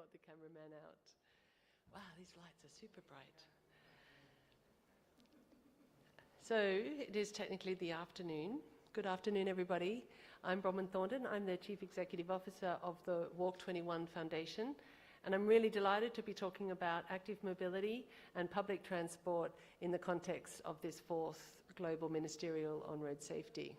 caught the cameraman out. Wow, these lights are super bright. So it is technically the afternoon. Good afternoon, everybody. I'm Bronwyn Thornton. I'm the Chief Executive Officer of the Walk 21 Foundation, and I'm really delighted to be talking about active mobility and public transport in the context of this fourth Global Ministerial on Road Safety.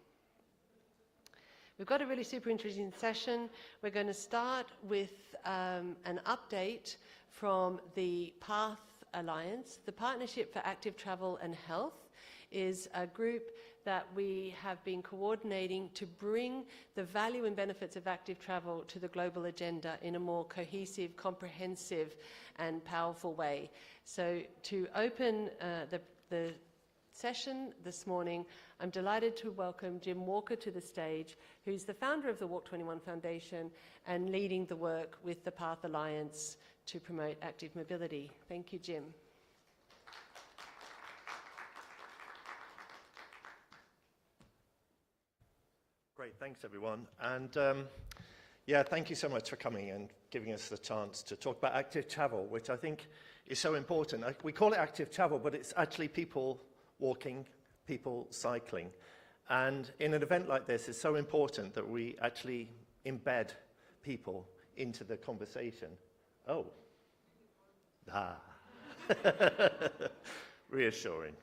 We've got a really super interesting session. We're going to start with an update from the PATH Alliance. The Partnership for Active Travel and Health is a group that we have been coordinating to bring the value and benefits of active travel to the global agenda in a more cohesive, comprehensive and powerful way. So to open the session this morning, I'm delighted to welcome Jim Walker to the stage, who's the founder of the Walk 21 Foundation and leading the work with the PATH Alliance to promote active mobility. Thank you, Jim. Great, thanks everyone. And yeah, thank you so much for coming and giving us the chance to talk about active travel, which I think is so important. We call it active travel, but it's actually people walking, people cycling. And in an event like this, it's so important that we actually embed people into the conversation. Oh, reassuring.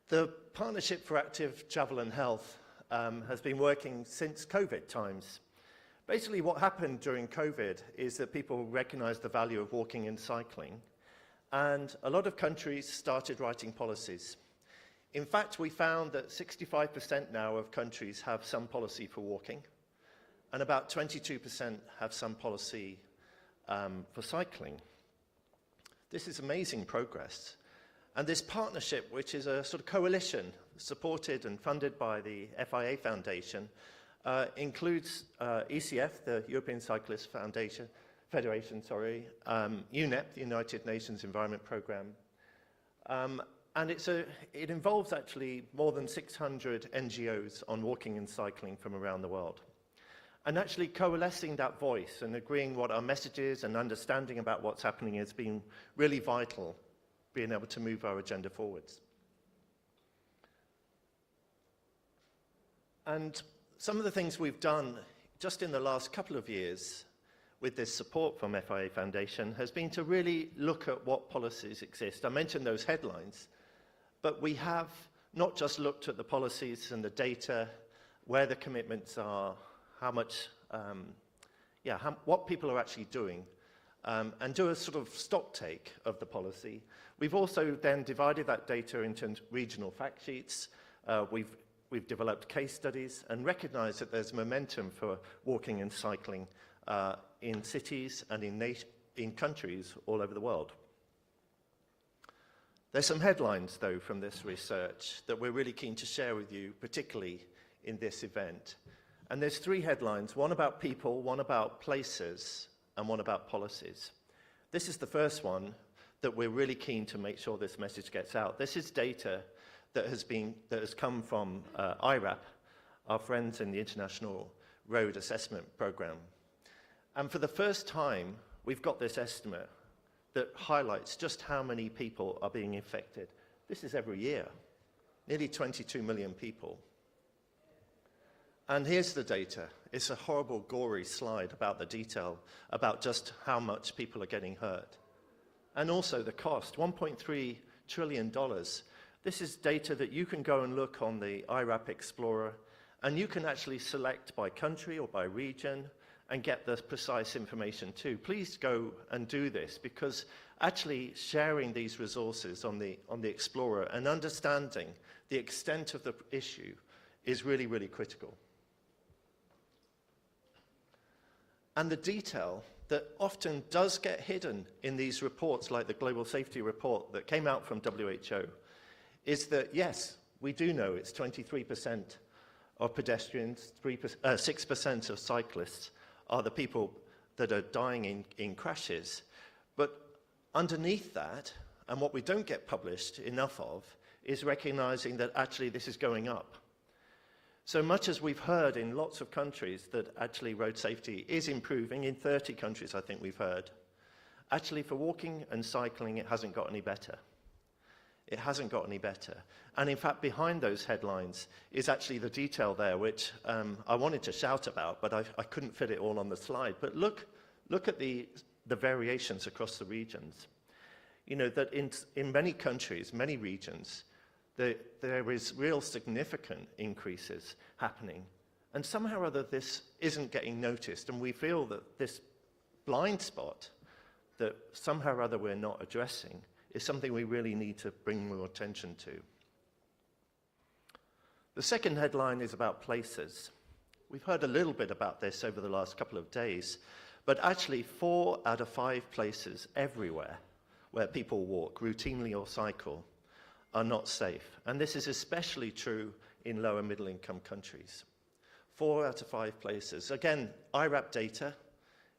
The Partnership for Active Travel and Health has been working since COVID times. Basically, what happened during COVID is that people recognized the value of walking and cycling, and a lot of countries started writing policies. In fact, we found that 65% now of countries have some policy for walking, and about 22% have some policy for cycling. This is amazing progress. And this partnership, which is a sort of coalition supported and funded by the FIA Foundation, includes ECF, the European Cyclist Federation, UNEP, the United Nations Environment Programme, and it involves actually more than 600 NGOs on walking and cycling from around the world. And actually coalescing that voice and agreeing what our message is and understanding about what's happening has been really vital, being able to move our agenda forwards. And some of the things we've done just in the last couple of years with this support from FIA Foundation has been to really look at what policies exist. I mentioned those headlines, but we have not just looked at the policies and the data, where the commitments are, how much, what people are actually doing, and do a sort of stock take of the policy. We've also then divided that data into regional fact sheets. We've developed case studies and recognized that there's momentum for walking and cycling in cities and in countries all over the world. There's some headlines, though, from this research that we're really keen to share with you, particularly in this event. And there's three headlines, one about people, one about places, and one about policies. This is the first one that we're really keen to make sure this message gets out. This is data that has come from IRAP, our friends in the International Road Assessment Programme. And for the first time, we've got this estimate that highlights just how many people are being affected. This is every year, nearly 22 million people. And here's the data. It's a horrible, gory slide about the detail, about just how much people are getting hurt. And also the cost, $1.3 trillion. This is data that you can go and look on the IRAP Explorer, and you can actually select by country or by region and get the precise information too. Please go and do this, because actually sharing these resources on the Explorer and understanding the extent of the issue is really, really critical. And the detail that often does get hidden in these reports, like the Global Safety Report that came out from WHO, is that, yes, we do know it's 23% of pedestrians, 6% of cyclists are the people that are dying in crashes. But underneath that, and what we don't get published enough of, is recognizing that actually this is going up. So much as we've heard in lots of countries that actually road safety is improving, in 30 countries I think we've heard, actually for walking and cycling it hasn't got any better. It hasn't got any better. And in fact, behind those headlines is actually the detail there, which I wanted to shout about, but I couldn't fit it all on the slide. But look at the variations across the regions. You know, that in many countries, many regions, there is real significant increases happening. And somehow or other, this isn't getting noticed. And we feel that this blind spot that somehow or other we're not addressing is something we really need to bring more attention to. The second headline is about places. We've heard a little bit about this over the last couple of days, but actually 4 out of 5 places everywhere where people walk, routinely or cycle, are not safe. And this is especially true in lower middle income countries. 4 out of 5 places. Again, IRAP data.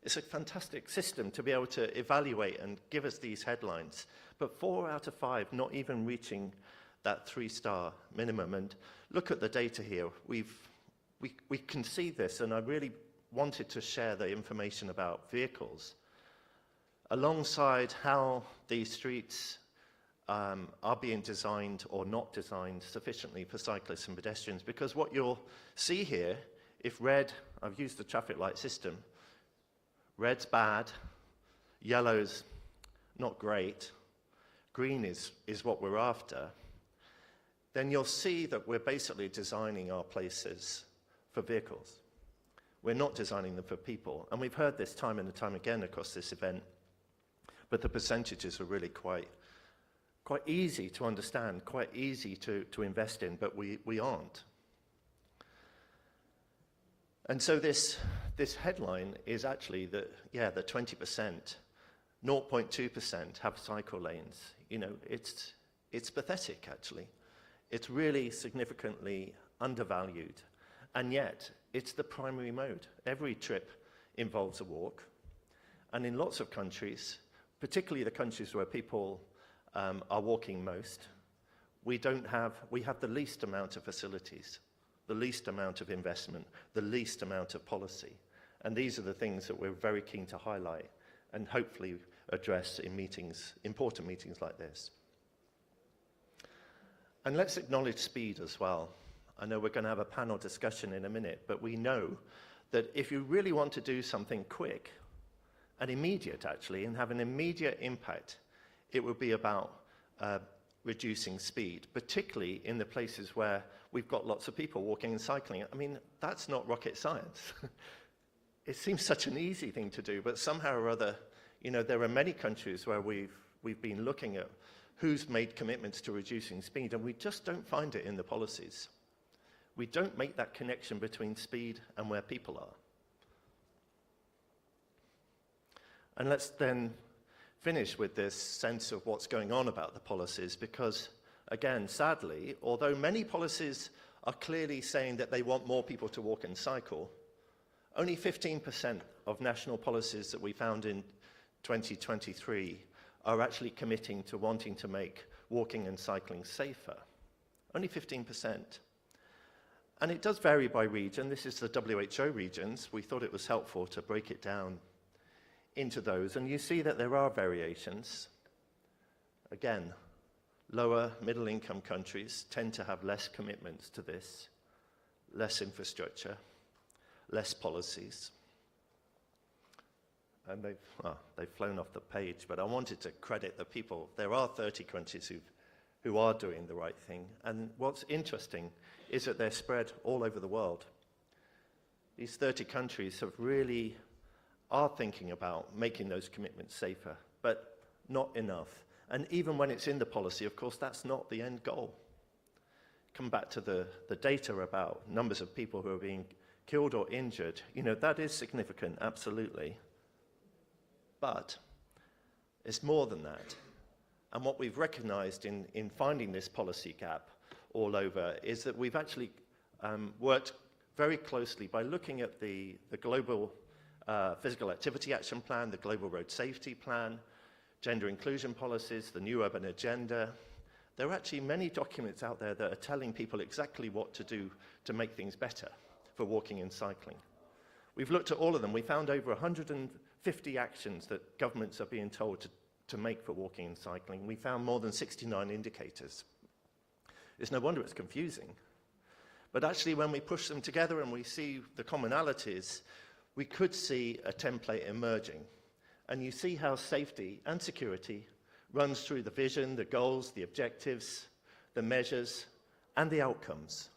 It's a fantastic system to be able to evaluate and give us these headlines. But 4 out of 5 not even reaching that 3-star minimum. And look at the data here. We can see this, and I really wanted to share the information about vehicles alongside how these streets are being designed or not designed sufficiently for cyclists and pedestrians. Because what you'll see here, if red, I've used the traffic light system, red's bad, yellow's not great, green is what we're after, then you'll see that we're basically designing our places for vehicles. We're not designing them for people. And we've heard this time and time again across this event, but the percentages are really quite easy to understand, quite easy to invest in, but we aren't. And so this headline is actually that, yeah, the 20%, 0.2% have cycle lanes. You know, it's pathetic, actually. It's really significantly undervalued. And yet, it's the primary mode. Every trip involves a walk. And in lots of countries, particularly the countries where people are walking most, we have the least amount of facilities, the least amount of investment, the least amount of policy. And these are the things that we're very keen to highlight and hopefully address in meetings, important meetings like this. And let's acknowledge speed as well. I know we're going to have a panel discussion in a minute, but we know that if you really want to do something quick and immediate, actually, and have an immediate impact, it would be about reducing speed, particularly in the places where we've got lots of people walking and cycling. I mean, that's not rocket science. It seems such an easy thing to do, but somehow or other, you know, there are many countries where we've been looking at who's made commitments to reducing speed, and we just don't find it in the policies. We don't make that connection between speed and where people are. And let's then finish with this sense of what's going on about the policies, because, again, sadly, although many policies are clearly saying that they want more people to walk and cycle, only 15% of national policies that we found in 2023 are actually committing to wanting to make walking and cycling safer. Only 15%. And it does vary by region. This is the WHO regions. We thought it was helpful to break it down into those. And you see that there are variations. Again, lower middle income countries tend to have less commitments to this, less infrastructure, less policies. And they've flown off the page, but I wanted to credit the people. There are 30 countries who are doing the right thing. And what's interesting is that they're spread all over the world. These 30 countries are thinking about making those commitments safer, but not enough. And even when it's in the policy, of course, that's not the end goal. Come back to the data about numbers of people who are being killed or injured. You know, that is significant, absolutely. But it's more than that. And what we've recognized in finding this policy gap all over is that we've actually worked very closely by looking at the global physical activity action plan, the global road safety plan, gender inclusion policies, the new urban agenda, there are actually many documents out there that are telling people exactly what to do to make things better for walking and cycling. We've looked at all of them. We found over 150 actions that governments are being told to make for walking and cycling. We found more than 69 indicators. It's no wonder it's confusing. But actually, when we push them together and we see the commonalities, we could see a template emerging. And you see how safety and security runs through the vision, the goals, the objectives, the measures, and the outcomes.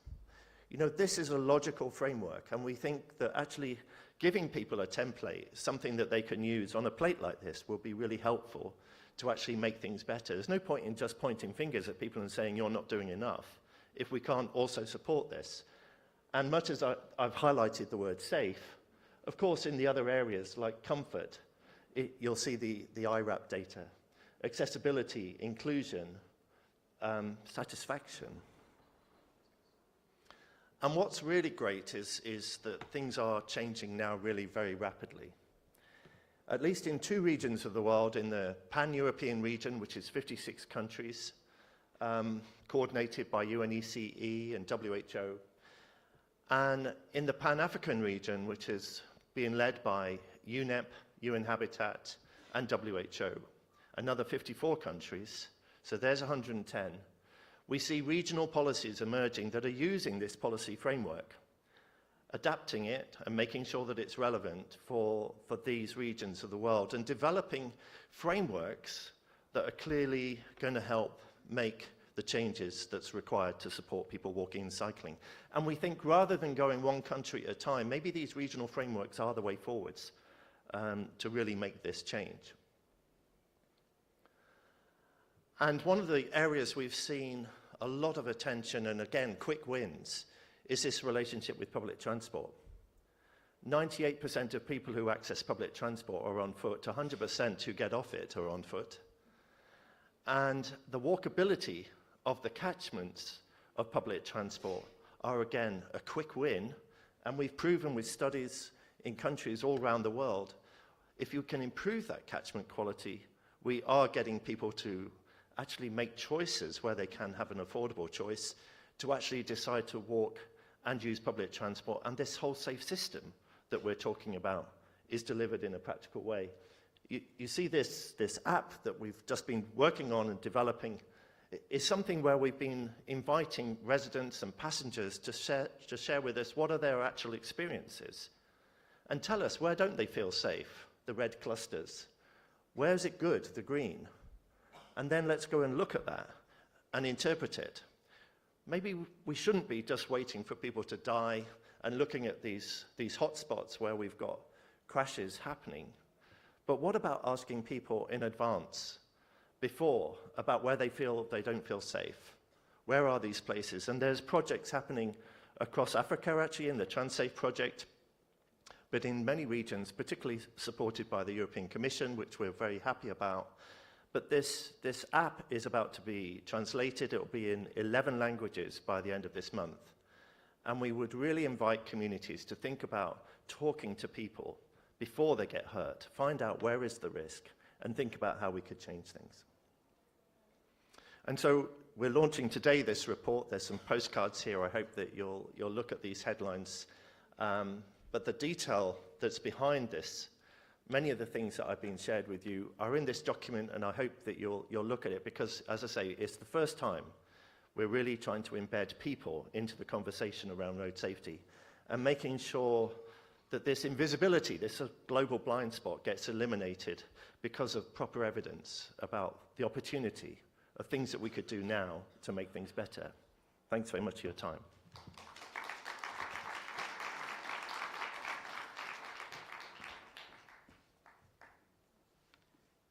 You know, this is a logical framework, and we think that actually giving people a template, something that they can use on a plate like this, will be really helpful to actually make things better. There's no point in just pointing fingers at people and saying you're not doing enough if we can't also support this. And much as I've highlighted the word safe, of course, in the other areas like comfort, you'll see the IRAP data, accessibility, inclusion, satisfaction. And what's really great is that things are changing now really very rapidly. At least in 2 regions of the world, in the Pan-European region, which is 56 countries, coordinated by UNECE and WHO, and in the Pan-African region, which is being led by UNEP, UN Habitat, and WHO, another 54 countries, so there's 110. We see regional policies emerging that are using this policy framework, adapting it and making sure that it's relevant for these regions of the world, and developing frameworks that are clearly going to help make the changes that's required to support people walking and cycling. And we think rather than going one country at a time, maybe these regional frameworks are the way forwards to really make this change. And one of the areas we've seen a lot of attention and, again, quick wins is this relationship with public transport. 98% of people who access public transport are on foot, 100% who get off it are on foot. And the walkability of the catchments of public transport are, again, a quick win. And we've proven with studies in countries all around the world, if you can improve that catchment quality, we are getting people to actually make choices where they can have an affordable choice to actually decide to walk and use public transport. And this whole safe system that we're talking about is delivered in a practical way. You see this app that we've just been working on and developing is something where we've been inviting residents and passengers to share with us what are their actual experiences and tell us where don't they feel safe, the red clusters. Where is it good, the green? And then let's go and look at that and interpret it. Maybe we shouldn't be just waiting for people to die and looking at these hotspots where we've got crashes happening. But what about asking people in advance, before, about where they don't feel safe? Where are these places? And there's projects happening across Africa, actually, in the TransSafe project, but in many regions, particularly supported by the European Commission, which we're very happy about. But this app is about to be translated. It will be in 11 languages by the end of this month. And we would really invite communities to think about talking to people before they get hurt, find out where is the risk, and think about how we could change things. And so we're launching today this report. There's some postcards here. I hope that you'll look at these headlines. But the detail that's behind this, many of the things that I've been shared with you are in this document, and I hope that you'll look at it because, as I say, it's the first time we're really trying to embed people into the conversation around road safety and making sure that this invisibility, this global blind spot, gets eliminated because of proper evidence about the opportunity of things that we could do now to make things better. Thanks very much for your time.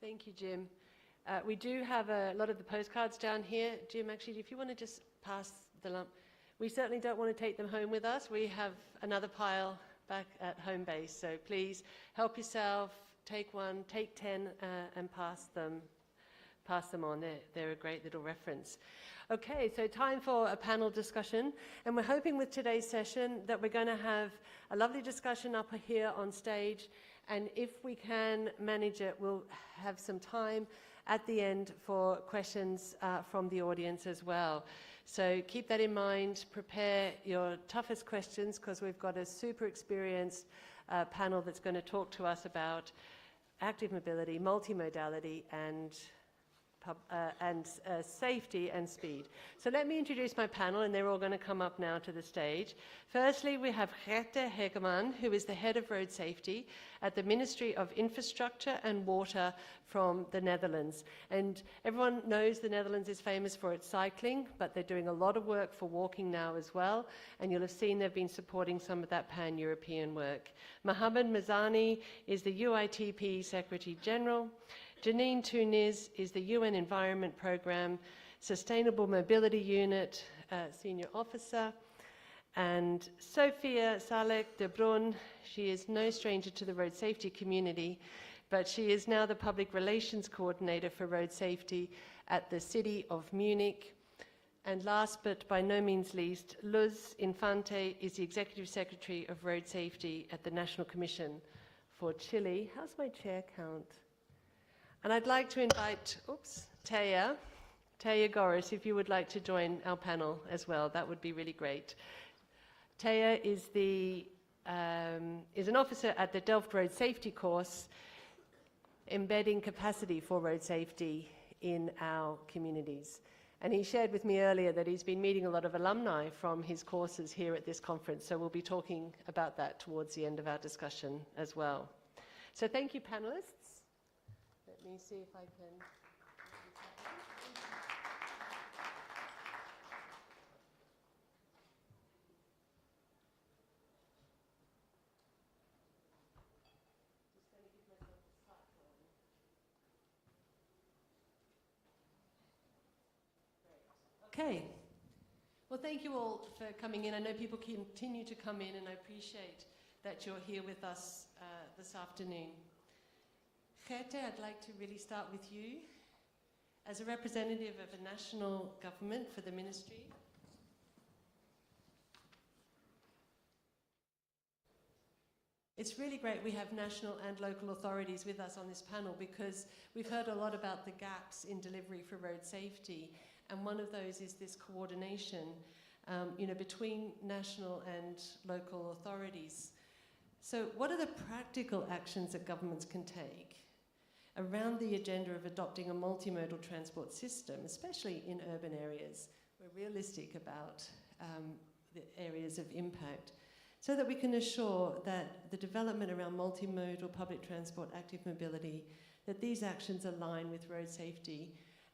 Thank you, Jim. We do have a lot of the postcards down here. Jim, actually, if you want to just pass the lump. We certainly don't want to take them home with us. We have another pile back at home base, so please help yourself, take one, take 10, and pass them on. They're a great little reference. Okay, so time for a panel discussion, and we're hoping with today's session that we're going to have a lovely discussion up here on stage, and if we can manage it, we'll have some time at the end for questions from the audience as well. So keep that in mind, prepare your toughest questions, because we've got a super experienced panel that's going to talk to us about active mobility, multimodality, and safety and speed. So let me introduce my panel, and they're all going to come up now to the stage. Firstly, we have Gerte Hegeman, who is the head of road safety at the Ministry of Infrastructure and Water from the Netherlands. And everyone knows the Netherlands is famous for its cycling, but they're doing a lot of work for walking now as well. And you'll have seen they've been supporting some of that pan-European work. Mohamed Mazani is the UITP Secretary General. Janine Tuniz is the UN Environment Programme Sustainable Mobility Unit Senior Officer. And Sophia Salek de Brun, she is no stranger to the road safety community, but she is now the Public Relations Coordinator for Road Safety at the City of Munich. And last but by no means least, Luz Infante is the Executive Secretary of Road Safety at the National Commission for Chile. How's my chair count? And I'd like to invite, Taya Goris, if you would like to join our panel as well, that would be really great. Taya is an officer at the Delft Road Safety course, embedding capacity for road safety in our communities. And he shared with me earlier that he's been meeting a lot of alumni from his courses here at this conference, so we'll be talking about that towards the end of our discussion as well. So thank you, panelists. Let me see if I can. Okay. Well, thank you all for coming in. I know people continue to come in, and I appreciate that you're here with us this afternoon. Gerte, I'd like to really start with you. As a representative of a national government for the ministry, it's really great we have national and local authorities with us on this panel, because we've heard a lot about the gaps in delivery for road safety, and one of those is this coordination between national and local authorities. So what are the practical actions that governments can take around the agenda of adopting a multimodal transport system, especially in urban areas? We're realistic about the areas of impact, so that we can assure that the development around multimodal public transport, active mobility, that these actions align with road safety,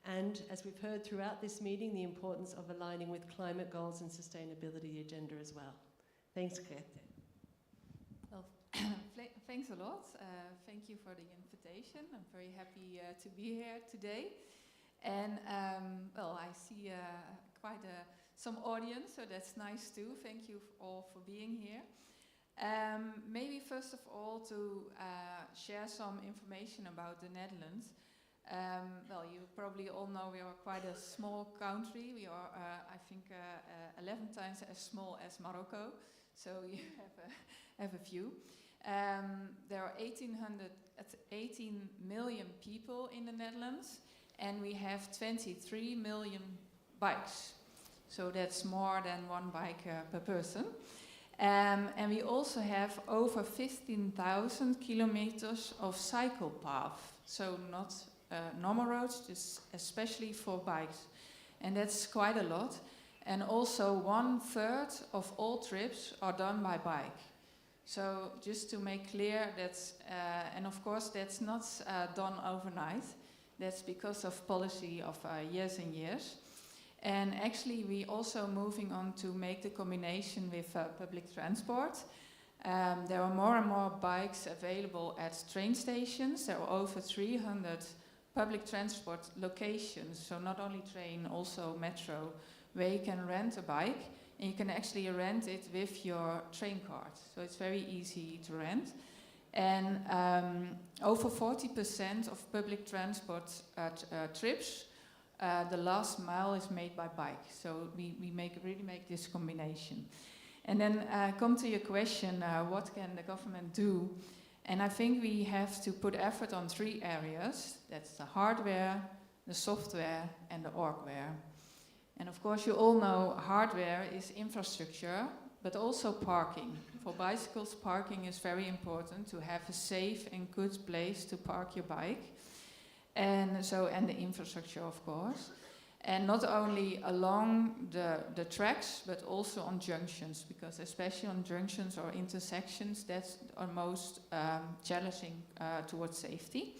and, as we've heard throughout this meeting, the importance of aligning with climate goals and sustainability agenda as well. Thanks, Gerte. Well, thanks a lot. Thank you for the invitation. I'm very happy to be here today. And, well, I see quite some audience, so that's nice too. Thank you all for being here. Maybe first of all to share some information about the Netherlands. Well, you probably all know we are quite a small country. We are, I think, 11 times as small as Morocco, so you have a few. There are 18 million people in the Netherlands, and we have 23 million bikes. So that's more than one bike per person. And we also have over 15,000 kilometers of cycle path. So not normal roads, just especially for bikes. And that's quite a lot. And also 1/3 of all trips are done by bike. So just to make clear, that's, and of course that's not done overnight. That's because of policy of years and years. And actually we also moving on to make the combination with public transport. There are more and more bikes available at train stations. There are over 300 public transport locations, so not only train, also metro, where you can rent a bike, and you can actually rent it with your train card. So it's very easy to rent. And over 40% of public transport trips, the last mile is made by bike. So we really make this combination. And then come to your question, what can the government do? And I think we have to put effort on 3 areas. That's the hardware, the software, and the orgware. And of course, you all know hardware is infrastructure, but also parking. For bicycles, parking is very important to have a safe and good place to park your bike. And the infrastructure, of course. And not only along the tracks, but also on junctions, because especially on junctions or intersections, that's our most challenging towards safety.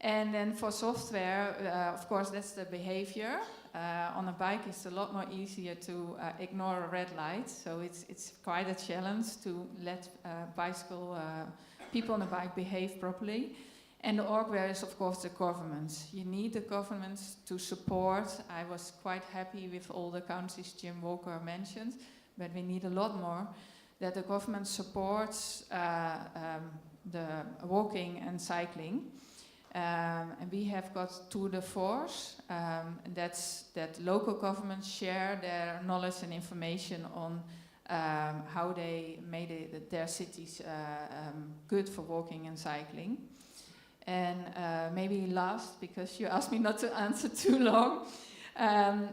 And then for software, of course, that's the behavior. On a bike, it's a lot more easier to ignore a red light, so it's quite a challenge to let people on a bike behave properly. And the orgware is, of course, the governments. You need the governments to support. I was quite happy with all the countries Jim Walker mentioned, but we need a lot more. That the government supports the walking and cycling. And we have got Tour de Force. That's that local governments share their knowledge and information on how they made their cities good for walking and cycling. And maybe last, because you asked me not to answer too long,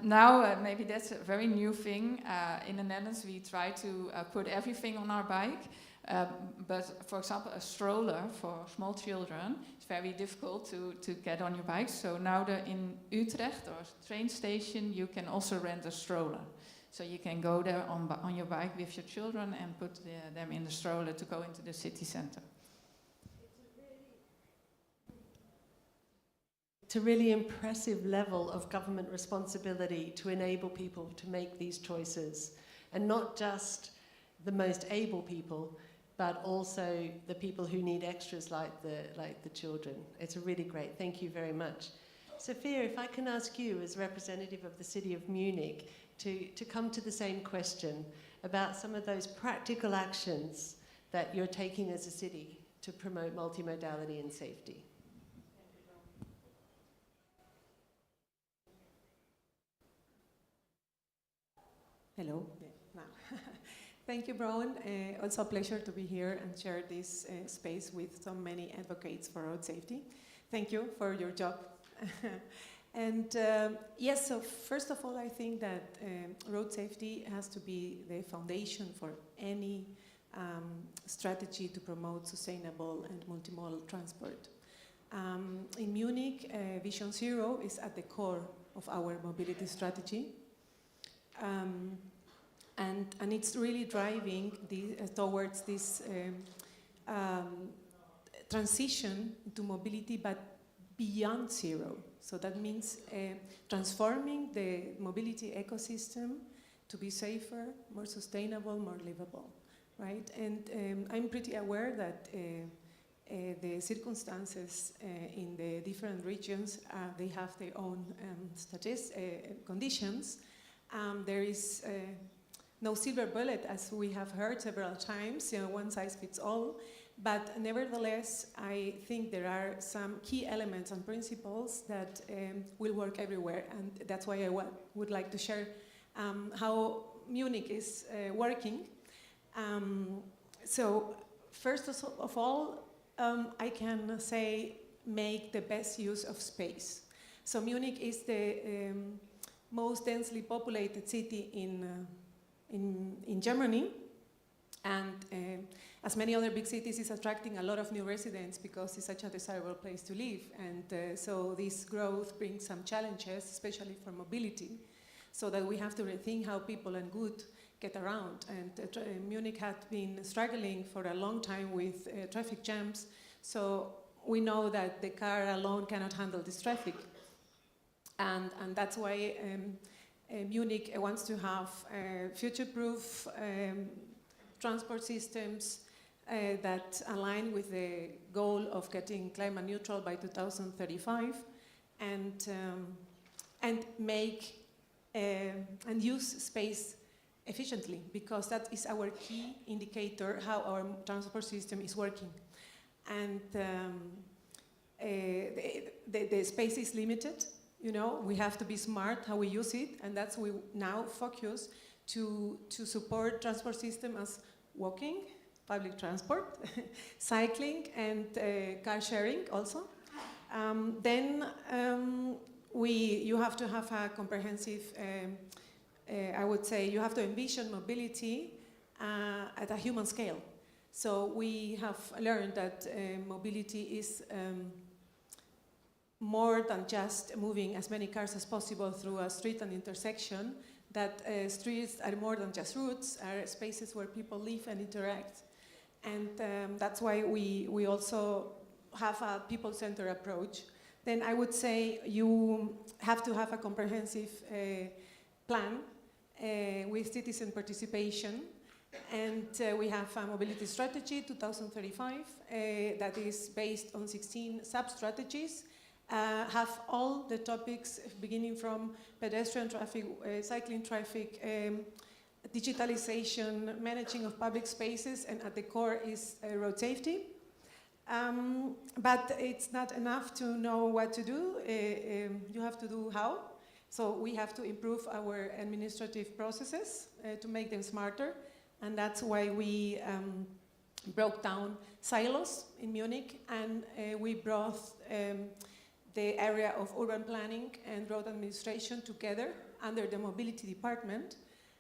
now maybe that's a very new thing. In the Netherlands we try to put everything on our bike, but for example a stroller for small children, it's very difficult to get on your bike. So now in Utrecht or train station you can also rent a stroller. So you can go there on your bike with your children and put them in the stroller to go into the city center. It's a really impressive level of government responsibility to enable people to make these choices, and not just the most able people, but also the people who need extras like the children. It's really great. Thank you very much. Sophia, if I can ask you as representative of the city of Munich to come to the same question about some of those practical actions that you're taking as a city to promote multimodality and safety. Hello. Yeah, now. Thank you, Bronwyn. Also a pleasure to be here and share this space with so many advocates for road safety. Thank you for your job. And yes, so first of all, I think that road safety has to be the foundation for any strategy to promote sustainable and multimodal transport. In Munich, Vision Zero is at the core of our mobility strategy. And it's really driving towards this transition to mobility, but beyond zero. So that means transforming the mobility ecosystem to be safer, more sustainable, more livable, right? And I'm pretty aware that the circumstances in the different regions, they have their own conditions. There is no silver bullet, as we have heard several times, one size fits all. But nevertheless, I think there are some key elements and principles that will work everywhere. And that's why I would like to share how Munich is working. So first of all, I can say make the best use of space. So Munich is the most densely populated city in Germany, and as many other big cities, is attracting a lot of new residents because it's such a desirable place to live. And so this growth brings some challenges, especially for mobility, so that we have to rethink how people and goods get around. And Munich had been struggling for a long time with traffic jams, so we know that the car alone cannot handle this traffic. And that's why Munich wants to have future-proof transport systems that align with the goal of getting climate neutral by 2035, and make and use space efficiently, because that is our key indicator how our transport system is working. And the space is limited. We have to be smart how we use it, and that's we now focus to support transport system as walking, public transport, cycling, and car sharing also. You have to have a comprehensive, I would say, you have to envision mobility at a human scale. So we have learned that mobility is more than just moving as many cars as possible through a street and intersection, that streets are more than just routes, are spaces where people live and interact. And that's why we also have a people-centered approach. Then I would say you have to have a comprehensive plan with citizen participation. And we have a mobility strategy 2035 that is based on 16 sub-strategies, have all the topics beginning from pedestrian traffic, cycling traffic, digitalization, managing of public spaces, and at the core is road safety. But it's not enough to know what to do, you have to do how. So we have to improve our administrative processes to make them smarter. And that's why we broke down silos in Munich, and we brought the area of urban planning and road administration together under the mobility department.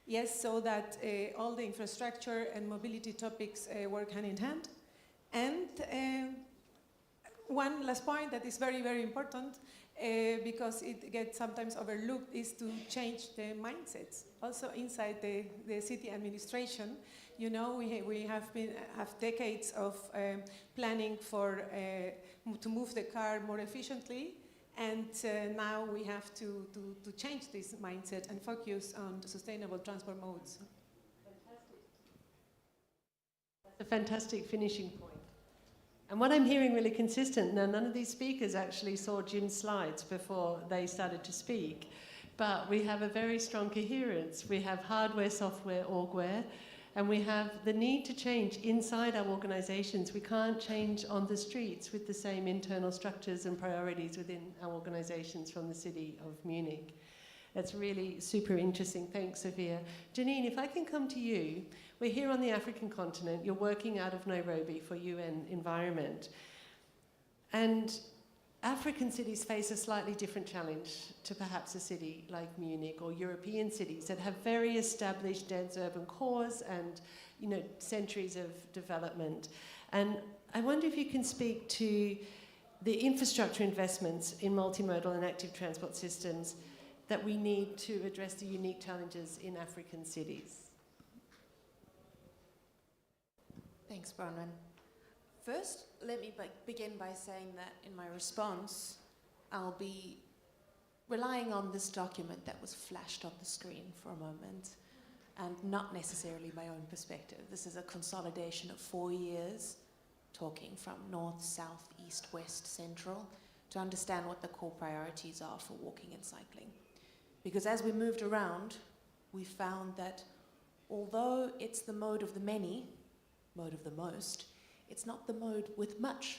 Yes, so that all the infrastructure and mobility topics work hand in hand. And one last point that is very, very important, because it gets sometimes overlooked, is to change the mindsets. Also inside the city administration, you know, we have decades of planning for to move the car more efficiently, and now we have to change this mindset and focus on the sustainable transport modes. Fantastic. That's a fantastic finishing point. And what I'm hearing really consistent, now none of these speakers actually saw Jim's slides before they started to speak, but we have a very strong coherence. We have hardware, software, orgware, and we have the need to change inside our organizations. We can't change on the streets with the same internal structures and priorities within our organizations from the city of Munich. That's really super interesting. Thanks, Sophia. Janine, if I can come to you. We're here on the African continent. You're working out of Nairobi for UN Environment. And African cities face a slightly different challenge to perhaps a city like Munich or European cities that have very established dense urban cores and, you know, centuries of development. And I wonder if you can speak to the infrastructure investments in multimodal and active transport systems that we need to address the unique challenges in African cities. Thanks, Bronwyn. First, let me begin by saying that in my response, I'll be relying on this document that was flashed on the screen for a moment, and not necessarily my own perspective. This is a consolidation of 4 years, talking from north, south, east, west, central, to understand what the core priorities are for walking and cycling. Because as we moved around, we found that although it's the mode of the many, mode of the most, it's not the mode with much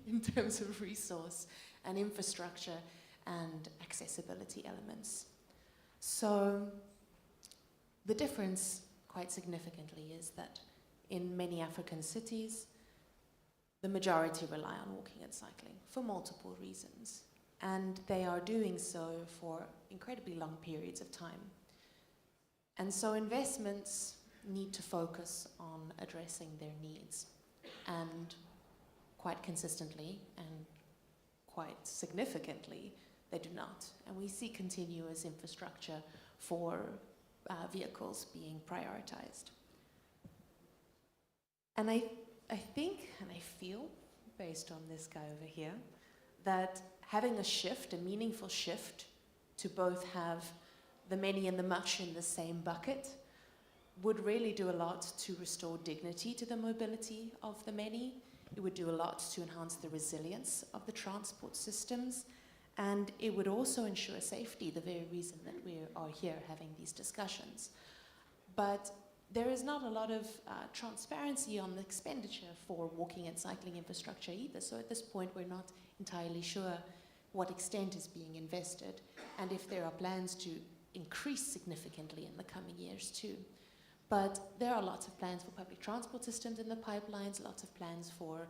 in terms of resource and infrastructure and accessibility elements. So the difference, quite significantly, is that in many African cities, the majority rely on walking and cycling for multiple reasons, and they are doing so for incredibly long periods of time. And so investments need to focus on addressing their needs, and quite consistently and quite significantly, they do not. And we see continuous infrastructure for vehicles being prioritized. And I think, and I feel, based on this guy over here, that having a shift, a meaningful shift, to both have the many and the much in the same bucket would really do a lot to restore dignity to the mobility of the many. It would do a lot to enhance the resilience of the transport systems, and it would also ensure safety, the very reason that we are here having these discussions. But there is not a lot of transparency on the expenditure for walking and cycling infrastructure either. So at this point, we're not entirely sure what extent is being invested, and if there are plans to increase significantly in the coming years too. But there are lots of plans for public transport systems in the pipelines, lots of plans for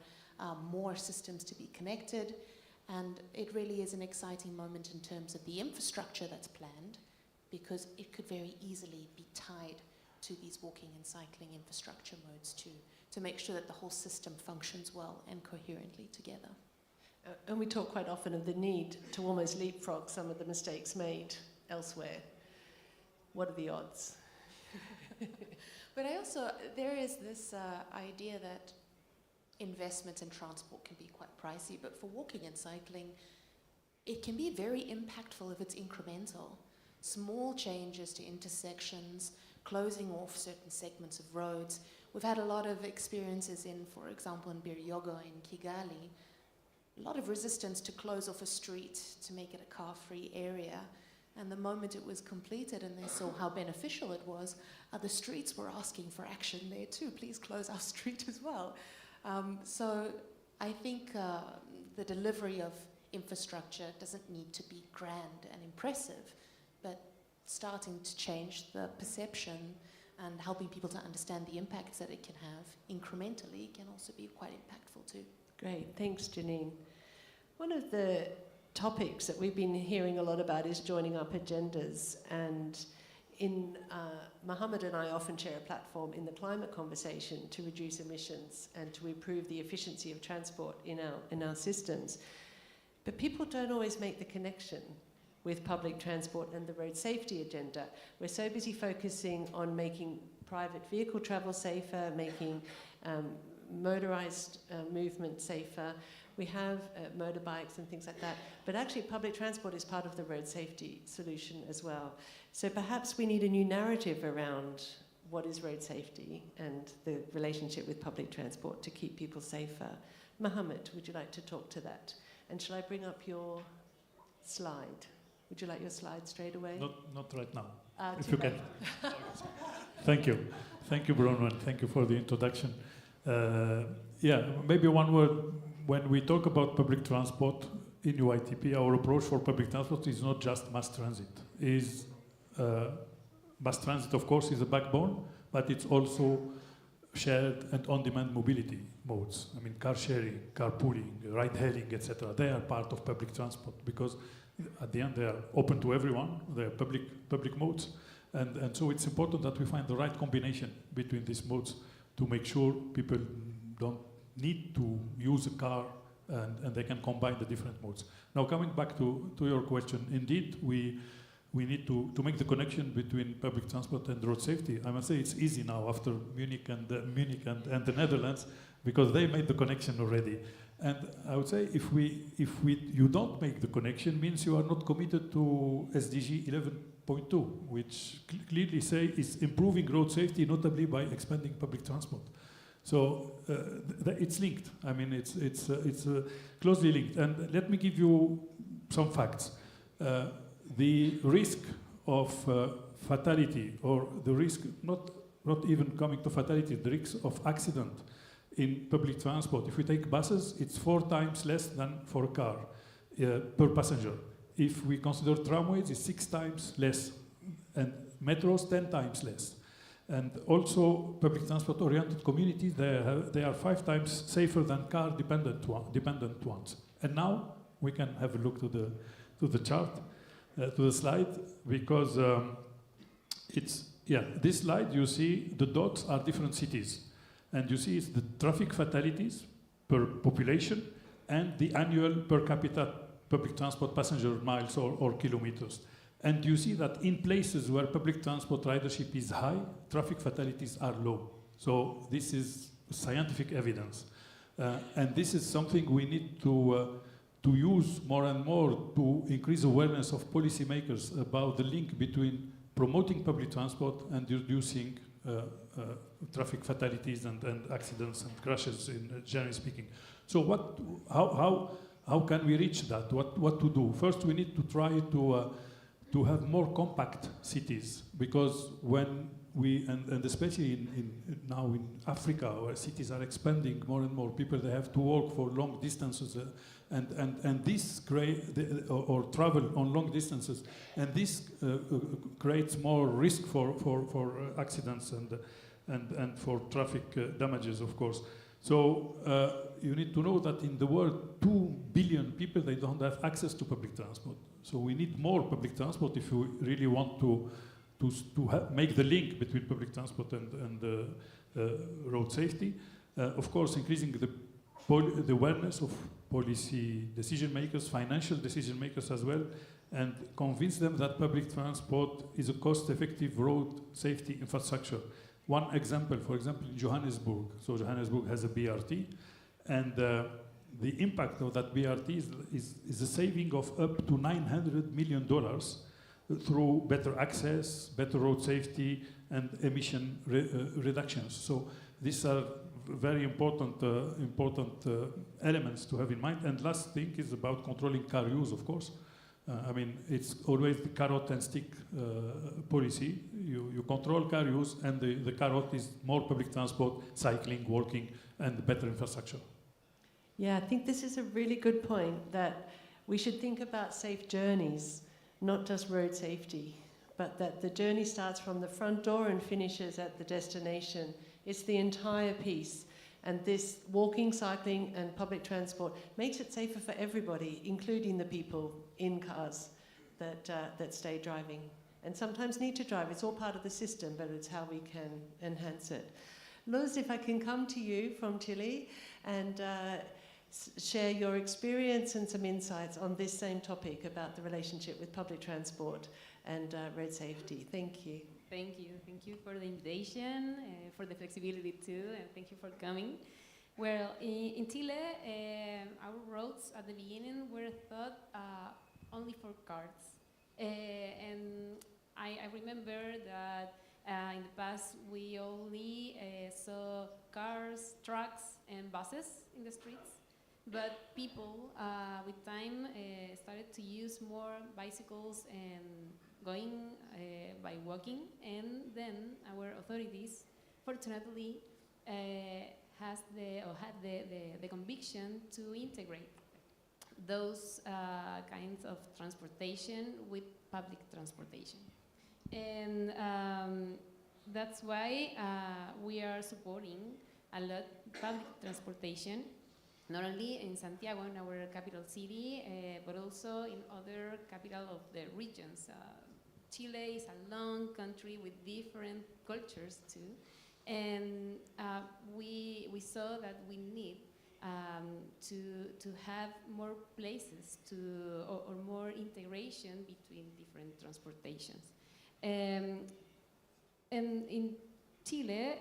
more systems to be connected, and it really is an exciting moment in terms of the infrastructure that's planned, because it could very easily be tied to these walking and cycling infrastructure modes to make sure that the whole system functions well and coherently together. And we talk quite often of the need to almost leapfrog some of the mistakes made elsewhere. What are the odds? But there is this idea that investments in transport can be quite pricey, but for walking and cycling, it can be very impactful if it's incremental. Small changes to intersections, closing off certain segments of roads. We've had a lot of experiences in, for example, in Biryogo in Kigali, a lot of resistance to close off a street to make it a car-free area. And the moment it was completed and they saw how beneficial it was, the streets were asking for action there too. Please close our street as well. So I think the delivery of infrastructure doesn't need to be grand and impressive, but starting to change the perception and helping people to understand the impacts that it can have incrementally can also be quite impactful too. Great, thanks Janine. One of the topics that we've been hearing a lot about is joining up agendas, and Mohammed and I often share a platform in the climate conversation to reduce emissions and to improve the efficiency of transport in our systems. But people don't always make the connection with public transport and the road safety agenda. We're so busy focusing on making private vehicle travel safer, making motorized movement safer. We have motorbikes and things like that, but actually public transport is part of the road safety solution as well. So perhaps we need a new narrative around what is road safety and the relationship with public transport to keep people safer. Mohammed, would you like to talk to that? And shall I bring up your slide? Would you like your slide straight away? Not right now, if Too you late. can. Thank you. Thank you, Bronwyn. Thank you for the introduction. Yeah, maybe one word. When we talk about public transport in UITP, our approach for public transport is not just mass transit. Mass transit, of course, is a backbone, but it's also shared and on-demand mobility modes. I mean, car sharing, carpooling, ride-hailing, etc. They are part of public transport because at the end they are open to everyone. They are public modes. And so it's important that we find the right combination between these modes to make sure people don't need to use a car and they can combine the different modes. Now coming back to your question, indeed we need to make the connection between public transport and road safety. I must say it's easy now after Munich and the Netherlands, because they made the connection already. And I would say if you don't make the connection, means you are not committed to SDG 11.2, which clearly say is improving road safety, notably by expanding public transport. So it's linked. I mean, it's closely linked. And let me give you some facts. The risk of fatality, or the risk not even coming to fatality, the risk of accident in public transport. If we take buses, it's 4 times less than for a car per passenger. If we consider tramways, it's 6 times less, and metros 10 times less. And also, public transport-oriented communities, they are 5 times safer than car-dependent ones. And now we can have a look to the chart, to the slide, because this slide you see the dots are different cities, and you see it's the traffic fatalities per population and the annual per capita public transport passenger miles or kilometers. And you see that in places where public transport ridership is high, traffic fatalities are low. So this is scientific evidence. And this is something we need to use more and more to increase awareness of policymakers about the link between promoting public transport and reducing traffic fatalities and accidents and crashes, generally speaking. So how can we reach that? What to do? First, we need to try to have more compact cities, because when and especially now in Africa, where cities are expanding more and more, people they have to walk for long distances, and this or travel on long distances, and this creates more risk for accidents and for traffic damages, of course. So you need to know that in the world, 2 billion people, they don't have access to public transport. So we need more public transport if we really want to make the link between public transport and road safety. Of course, increasing the awareness of policy decision makers, financial decision makers as well, and convince them that public transport is a cost-effective road safety infrastructure. One example, for example, in Johannesburg. So Johannesburg has a BRT, and the impact of that BRT is a saving of up to $900 million through better access, better road safety, and emission reductions. So these are very important elements to have in mind. And last thing is about controlling car use, of course. I mean, it's always the carrot and stick policy. You control car use, and the carrot is more public transport, cycling, walking, and better infrastructure. Yeah, I think this is a really good point, that we should think about safe journeys, not just road safety, but that the journey starts from the front door and finishes at the destination. It's the entire piece. And this walking, cycling, and public transport makes it safer for everybody, including the people in cars that stay driving and sometimes need to drive. It's all part of the system, but it's how we can enhance it. Luz, if I can come to you from Chile and share your experience and some insights on this same topic about the relationship with public transport and road safety. Thank you. Thank you. Thank you for the invitation, for the flexibility too, and thank you for coming. Well, in Chile, our roads at the beginning were thought only for cars. And I remember that in the past we only saw cars, trucks, and buses in the streets. But people, with time, started to use more bicycles and going by walking, and then our authorities, fortunately, had the conviction to integrate those kinds of transportation with public transportation. And that's why we are supporting a lot public transportation, not only in Santiago, in our capital city, but also in other capital of the regions. Chile is a long country with different cultures too, and we saw that we need to have more places or more integration between different transportations. And in Chile,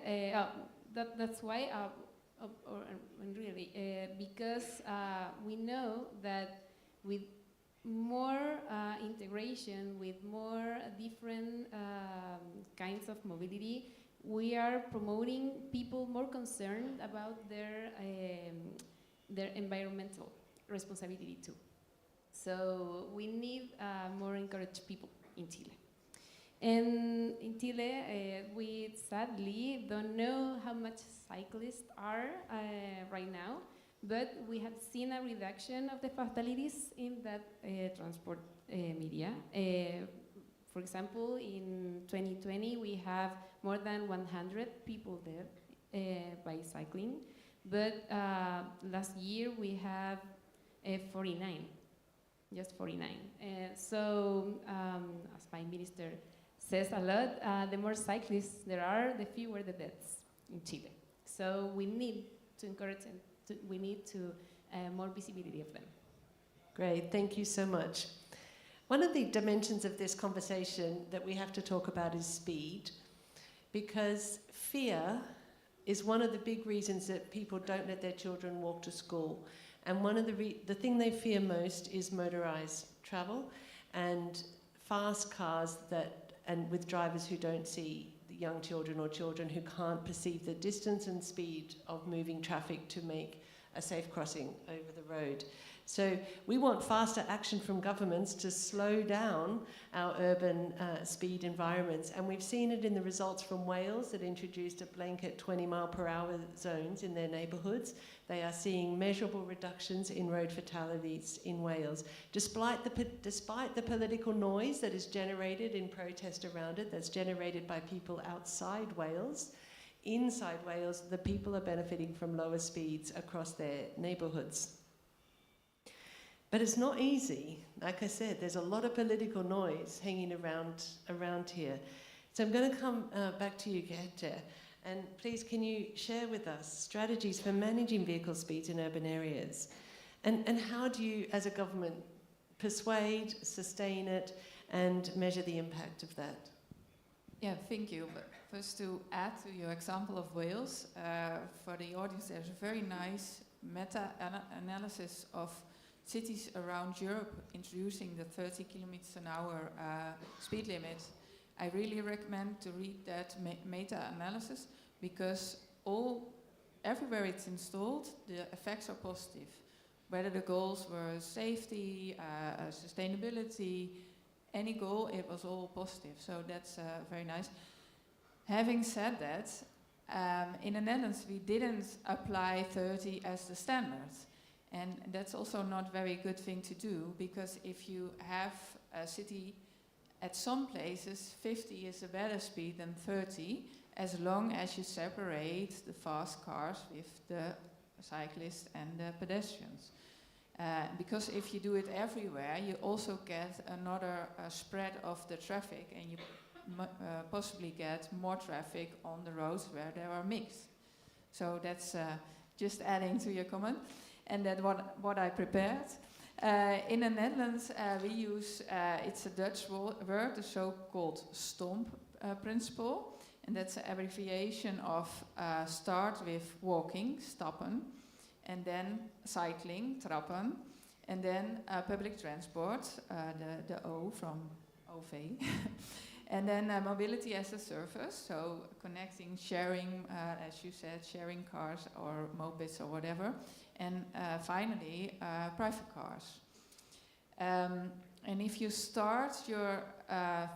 that's why. Because we know that with more integration, with more different kinds of mobility, we are promoting people more concerned about their environmental responsibility too. So we need more encouraged people in Chile. And in Chile, we sadly don't know how much cyclists are right now, but we have seen a reduction of the fatalities in that transport media. For example, in 2020, we have more than 100 people dead by cycling, but last year we have 49, just 49. So, as my minister says a lot, the more cyclists there are, the fewer the deaths in Chile. So we need to encourage and we need to more visibility of them. Great, thank you so much. One of the dimensions of this conversation that we have to talk about is speed, because fear is one of the big reasons that people don't let their children walk to school. And one of the thing they fear most is motorized travel and fast cars and with drivers who don't see the young children or children who can't perceive the distance and speed of moving traffic to make a safe crossing over the road. So we want faster action from governments to slow down our urban speed environments. And we've seen it in the results from Wales that introduced a blanket 20-mile-per-hour zones in their neighbourhoods. They are seeing measurable reductions in road fatalities in Wales. Despite the political noise that is generated in protest around it, that's generated by people outside Wales, inside Wales, the people are benefiting from lower speeds across their neighbourhoods. But it's not easy. Like I said, there's a lot of political noise hanging around here. So I'm going to come back to you, Gerte, and please can you share with us strategies for managing vehicle speeds in urban areas? And how do you, as a government, persuade, sustain it, and measure the impact of that? Yeah, thank you. But first, to add to your example of Wales, for the audience, there's a very nice meta-analysis of cities around Europe introducing the 30 kilometers an hour speed limit. I really recommend to read that meta-analysis because everywhere it's installed, the effects are positive. Whether the goals were safety, sustainability, any goal, it was all positive. So that's very nice. Having said that, in the Netherlands we didn't apply 30 as the standard. And that's also not a very good thing to do, because if you have a city, at some places 50 is a better speed than 30, as long as you separate the fast cars with the cyclists and the pedestrians. Because if you do it everywhere, you also get another spread of the traffic, and you possibly get more traffic on the roads where there are mixed. So that's just adding to your comment. And that's what I prepared. In the Netherlands, we use, it's a Dutch word, the so-called STOMP principle. And that's an abbreviation of start with walking, stappen, and then cycling, trappen, and then public transport, the O from OV. And then mobility as a service, so connecting, sharing, as you said, sharing cars or mopeds or whatever. And finally, private cars. And if you start your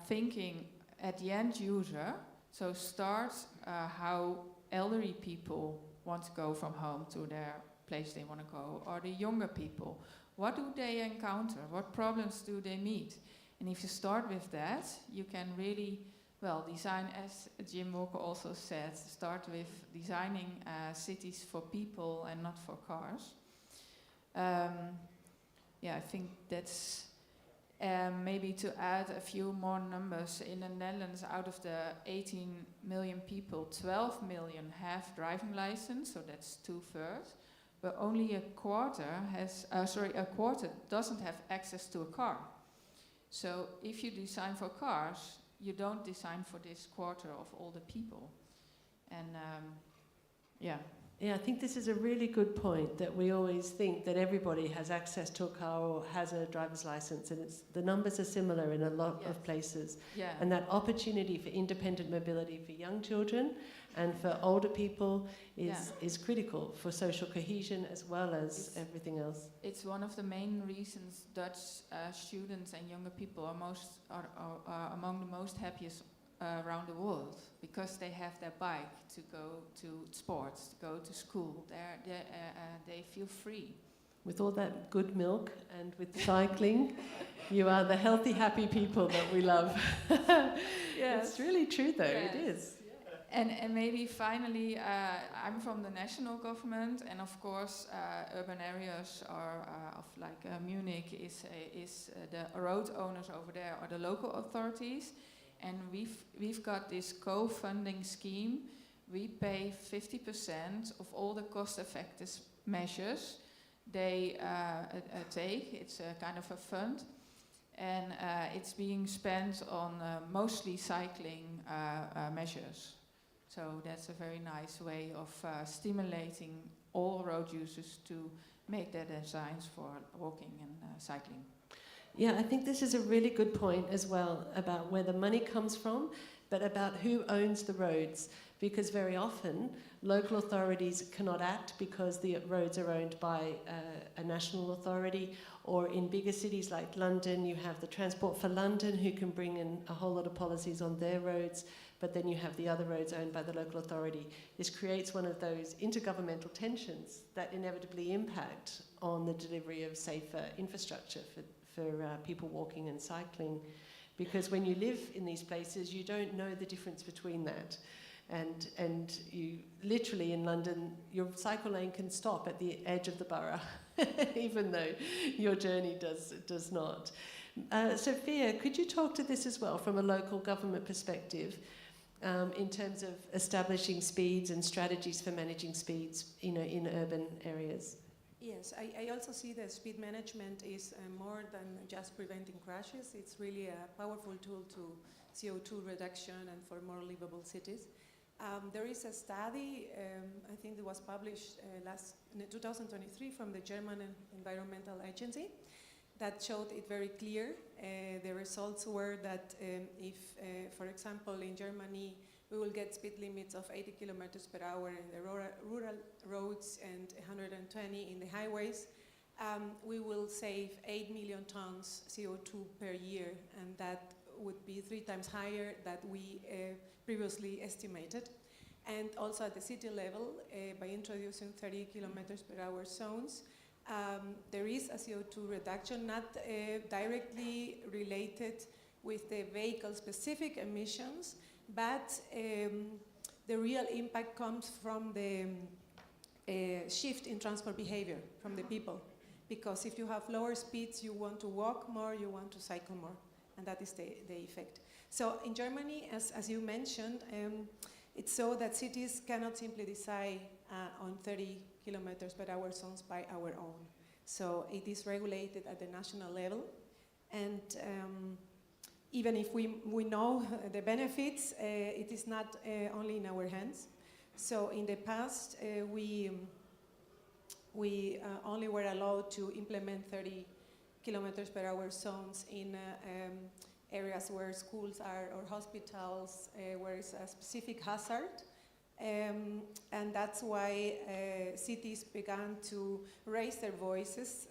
thinking at the end user, so start how elderly people want to go from home to their place they want to go, or the younger people. What do they encounter? What problems do they meet? And if you start with that, you can really, well, design, as Jim Walker also said, start with designing cities for people and not for cars. Yeah, I think that's maybe to add a few more numbers. In the Netherlands, out of the 18 million people, 12 million have driving license, so that's 2/3. But only a quarter doesn't have access to a car. So if you design for cars, you don't design for this quarter of all the people. And yeah. Yeah, I think this is a really good point, that we always think that everybody has access to a car or has a driver's license, and the numbers are similar in a lot of places. Yeah. And that opportunity for independent mobility for young children and for older people is critical for social cohesion as well as everything else. It's one of the main reasons Dutch students and younger people are among the most happiest around the world, because they have their bike to go to sports, to go to school. They feel free. With all that good milk and with cycling, you are the healthy, happy people that we love. Yes. It's really true though, Yes. it is. And maybe finally, I'm from the national government, and of course, urban areas are of like Munich is the road owners over there are the local authorities, and we've got this co-funding scheme. We pay 50% of all the cost-effective measures they take. It's a kind of a fund, and it's being spent on mostly cycling measures. So that's a very nice way of stimulating all road users to make their designs for walking and cycling. Yeah, I think this is a really good point as well about where the money comes from, but about who owns the roads, because very often local authorities cannot act because the roads are owned by a national authority, or in bigger cities like London, you have the Transport for London who can bring in a whole lot of policies on their roads, but then you have the other roads owned by the local authority. This creates one of those intergovernmental tensions that inevitably impact on the delivery of safer infrastructure for people walking and cycling. Because when you live in these places, you don't know the difference between that. And you literally in London, your cycle lane can stop at the edge of the borough, even though your journey does not. Sophia, could you talk to this as well from a local government perspective, in terms of establishing speeds and strategies for managing speeds, in urban areas? Yes, I also see that speed management is more than just preventing crashes. It's really a powerful tool to CO2 reduction and for more livable cities. There is a study, I think it was published in 2023 from the German Environmental Agency that showed it very clear. The results were that if, for example, in Germany, we will get speed limits of 80 kilometers per hour in the rural roads and 120 in the highways, we will save 8 million tons CO2 per year, and that would be 3 times higher than we previously estimated. And also at the city level, by introducing 30 kilometers per hour zones, there is a CO2 reduction, not directly related with the vehicle-specific emissions, but the real impact comes from the shift in transport behavior from the people. Because if you have lower speeds, you want to walk more, you want to cycle more, and that is the effect. So in Germany, as you mentioned, it's so that cities cannot simply decide on 30 kilometers per hour zones by our own. So it is regulated at the national level, and even if we know the benefits, it is not only in our hands. So in the past, we only were allowed to implement 30 kilometers per hour zones in areas where schools are or hospitals, where it's a specific hazard. And that's why cities began to raise their voices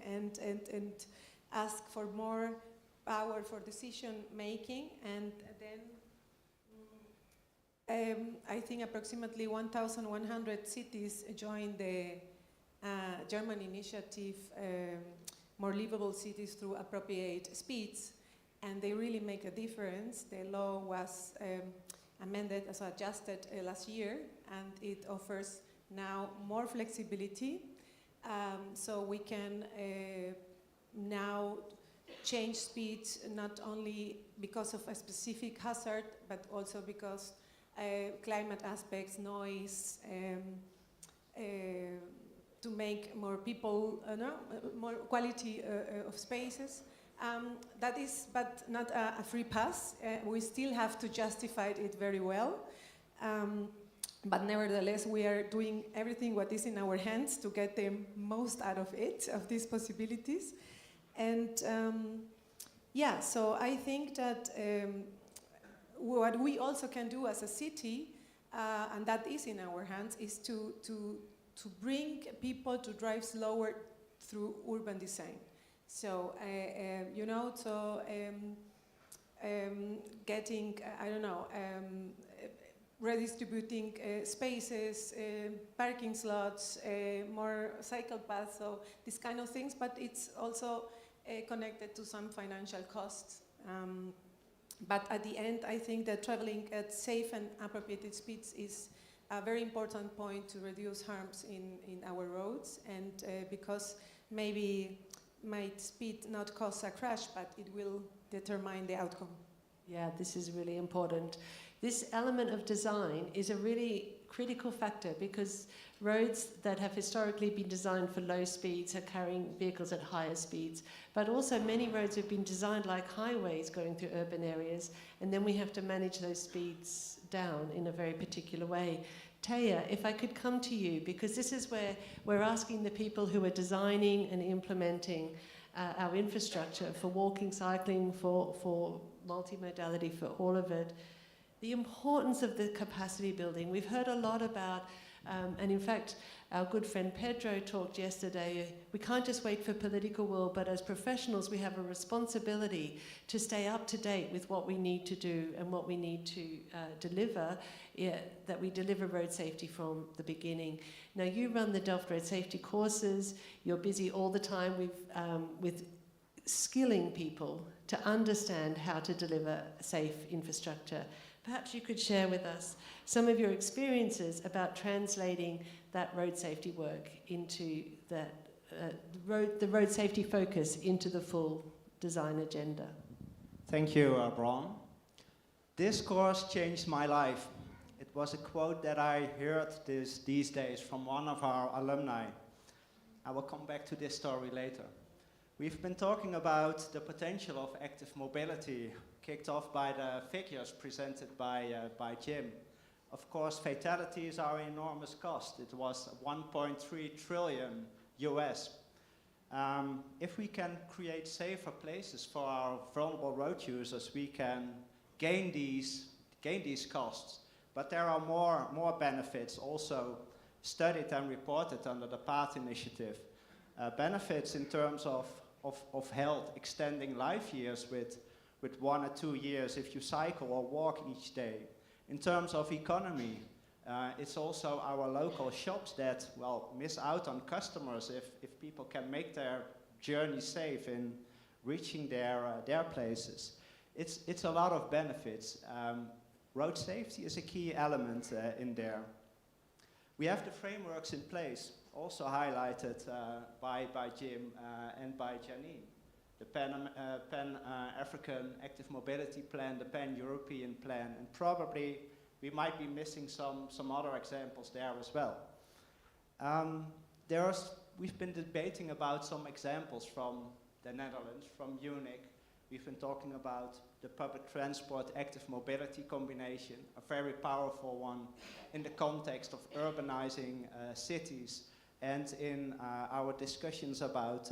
and ask for more power for decision making. And then I think approximately 1,100 cities joined the German initiative, More Livable Cities Through Appropriate Speeds, and they really make a difference. The law was amended, adjusted last year, and it offers now more flexibility. So we can now change speeds not only because of a specific hazard, but also because climate aspects, noise, to make more people, more quality of spaces. That is, but not a free pass. We still have to justify it very well. But nevertheless, we are doing everything what is in our hands to get the most out of it, of these possibilities. And yeah, so I think that what we also can do as a city, and that is in our hands, is to bring people to drive slower through urban design. So, getting, redistributing spaces, parking slots, more cycle paths, so these kind of things, but it's also connected to some financial costs. But at the end, I think that traveling at safe and appropriate speeds is a very important point to reduce harms in our roads, and because maybe might speed not cause a crash, but it will determine the outcome. Yeah, this is really important. This element of design is a really critical factor, because roads that have historically been designed for low speeds are carrying vehicles at higher speeds. But also many roads have been designed like highways going through urban areas, and then we have to manage those speeds down in a very particular way. Taya, if I could come to you, because this is where we're asking the people who are designing and implementing our infrastructure for walking, cycling, for multimodality, for all of it. the importance of the capacity building. We've heard a lot about, and in fact, our good friend Pedro talked yesterday, we can't just wait for political will, but as professionals we have a responsibility to stay up to date with what we need to do and what we need to deliver, that we deliver road safety from the beginning. Now you run the Delft Road Safety courses, you're busy all the time with skilling people to understand how to deliver safe infrastructure. Perhaps you could share with us some of your experiences about translating that road safety work into that, the road safety focus into the full design agenda. Thank you, Bron. This course changed my life. It was a quote that I heard these days from one of our alumni. I will come back to this story later. We've been talking about the potential of active mobility, kicked off by the figures presented by Jim. Of course, fatalities are an enormous cost. It was 1.3 trillion US. If we can create safer places for our vulnerable road users, we can gain these costs. But there are more benefits also studied and reported under the PATH initiative. Benefits in terms of health, extending life years with 1 or 2 years if you cycle or walk each day. In terms of economy, it's also our local shops that, well, miss out on customers if people can make their journey safe in reaching their places. It's a lot of benefits. Road safety is a key element in there. We have the frameworks in place, also highlighted by Jim and by Janine. The Pan-African Active Mobility Plan, the Pan-European Plan, and probably we might be missing some other examples there as well. We've been debating about some examples from the Netherlands, from Munich. We've been talking about the public transport active mobility combination, a very powerful one in the context of urbanizing cities and in our discussions about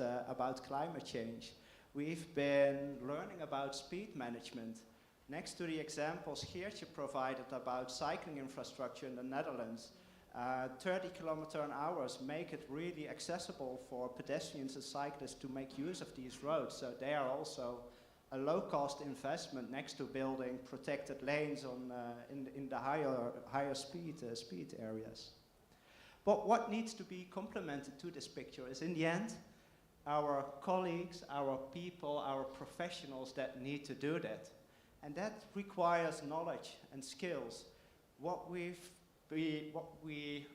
climate change. We've been learning about speed management. Next to the examples Geertje provided about cycling infrastructure in the Netherlands, 30 km/h make it really accessible for pedestrians and cyclists to make use of these roads. So they are also a low-cost investment next to building protected lanes in the higher speed areas. But what needs to be complemented to this picture is, in the end, our colleagues, our people, our professionals that need to do that. And that requires knowledge and skills. What we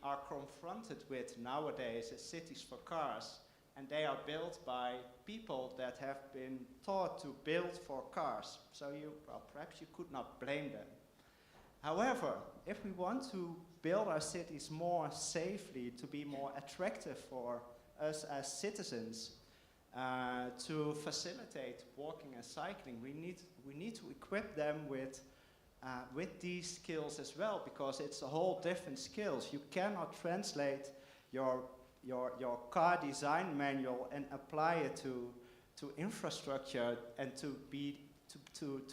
are confronted with nowadays is cities for cars, and they are built by people that have been taught to build for cars. So perhaps you could not blame them. However, if we want to build our cities more safely, to be more attractive for us as citizens, to facilitate walking and cycling, we need to equip them with these skills as well, because it's a whole different skills. You cannot translate your car design manual and apply it to infrastructure and to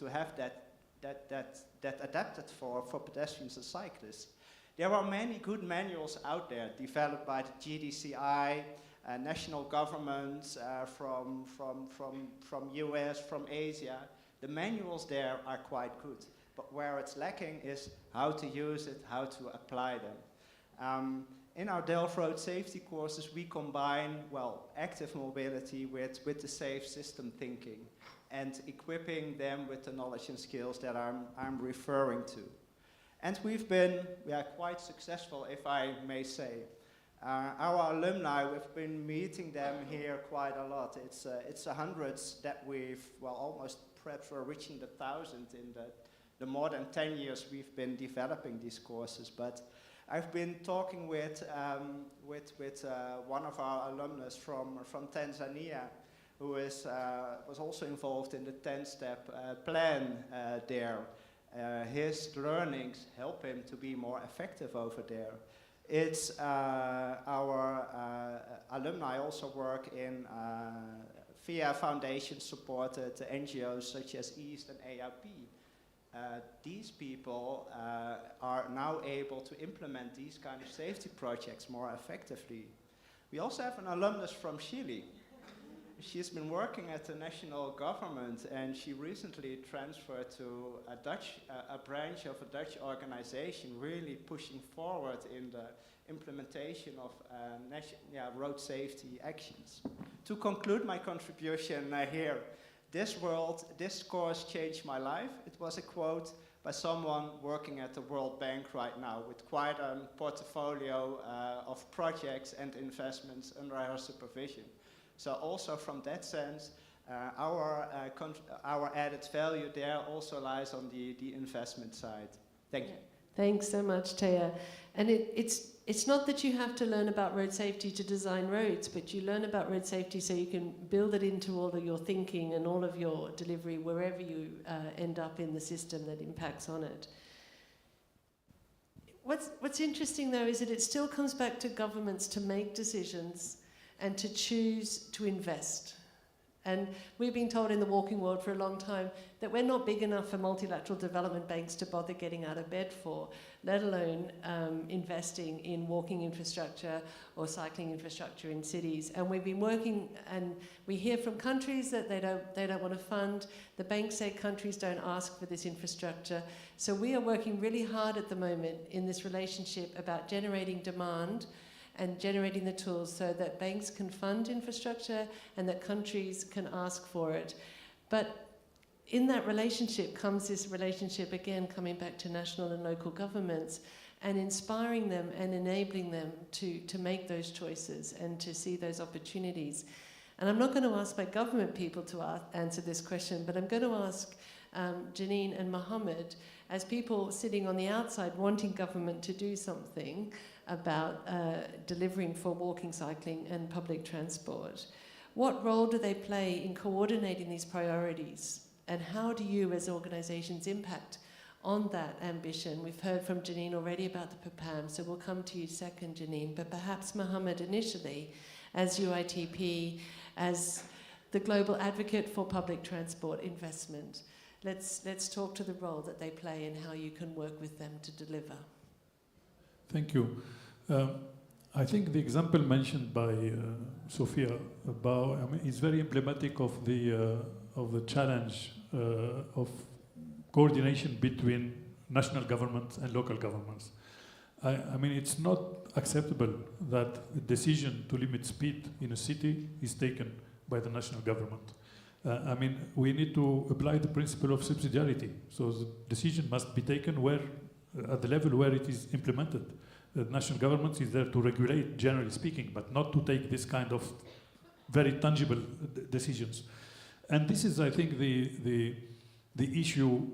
have that adapted for pedestrians and cyclists. There are many good manuals out there developed by the GDCI, national governments from US, from Asia. The manuals there are quite good, but where it's lacking is how to use it, how to apply them. In our Delft Road Safety courses, we combine, well, active mobility with the safe system thinking and equipping them with the knowledge and skills that I'm referring to. And we are quite successful, if I may say. Our alumni, we've been meeting them here quite a lot. It's hundreds that we've, well, almost perhaps we're reaching the 1,000 in the more than 10 years we've been developing these courses. But I've been talking with one of our alumnus from Tanzania, who was also involved in the 10-step plan there. His learnings help him to be more effective over there. It's our alumni also work in via foundation supported NGOs such as EAST and ARP. these people are now able to implement these kind of safety projects more effectively. We also have an alumnus from Chile. She's been working at the national government, and she recently transferred to a branch of a Dutch organization really pushing forward in the implementation of road safety actions. To conclude my contribution here, this course changed my life. It was a quote by someone working at the World Bank right now with quite a portfolio of projects and investments under her supervision. So also from that sense, our added value there also lies on the investment side. Thank you. Thanks so much, Thea. And it's not that you have to learn about road safety to design roads, but you learn about road safety so you can build it into all of your thinking and all of your delivery wherever you end up in the system that impacts on it. What's interesting though is that it still comes back to governments to make decisions and to choose to invest. And we've been told in the walking world for a long time that we're not big enough for multilateral development banks to bother getting out of bed for, let alone investing in walking infrastructure or cycling infrastructure in cities. And we've been working, and we hear from countries that they don't want to fund. The banks say countries don't ask for this infrastructure. So we are working really hard at the moment in this relationship about generating demand and generating the tools so that banks can fund infrastructure and that countries can ask for it. But in that relationship comes this relationship, again, coming back to national and local governments and inspiring them and enabling them to make those choices and to see those opportunities. And I'm not going to ask my government people to answer this question, but I'm going to ask Janine and Mohammed, as people sitting on the outside wanting government to do something about delivering for walking, cycling and public transport. What role do they play in coordinating these priorities? And how do you as organisations impact on that ambition? We've heard from Janine already about the PPAM, so we'll come to you second, Janine, but perhaps Mohammed initially, as UITP, as the global advocate for public transport investment. Let's talk to the role that they play and how you can work with them to deliver. Thank you. I think the example mentioned by Sophia about is very emblematic of the challenge of coordination between national governments and local governments. I mean, it's not acceptable that a decision to limit speed in a city is taken by the national government. I mean, we need to apply the principle of subsidiarity. So the decision must be taken at the level where it is implemented. The national government is there to regulate, generally speaking, but not to take this kind of very tangible decisions. And this is, I think, the issue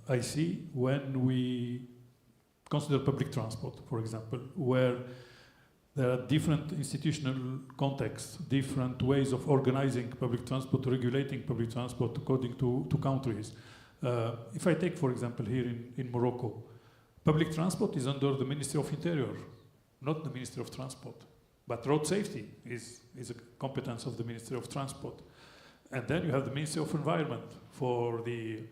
I see when we consider public transport, for example, where there are different institutional contexts, different ways of organizing public transport, regulating public transport according to countries. If I take, for example, here in Morocco, public transport is under the Ministry of Interior, not the Ministry of Transport. But road safety is a competence of the Ministry of Transport. And then you have the Ministry of Environment for the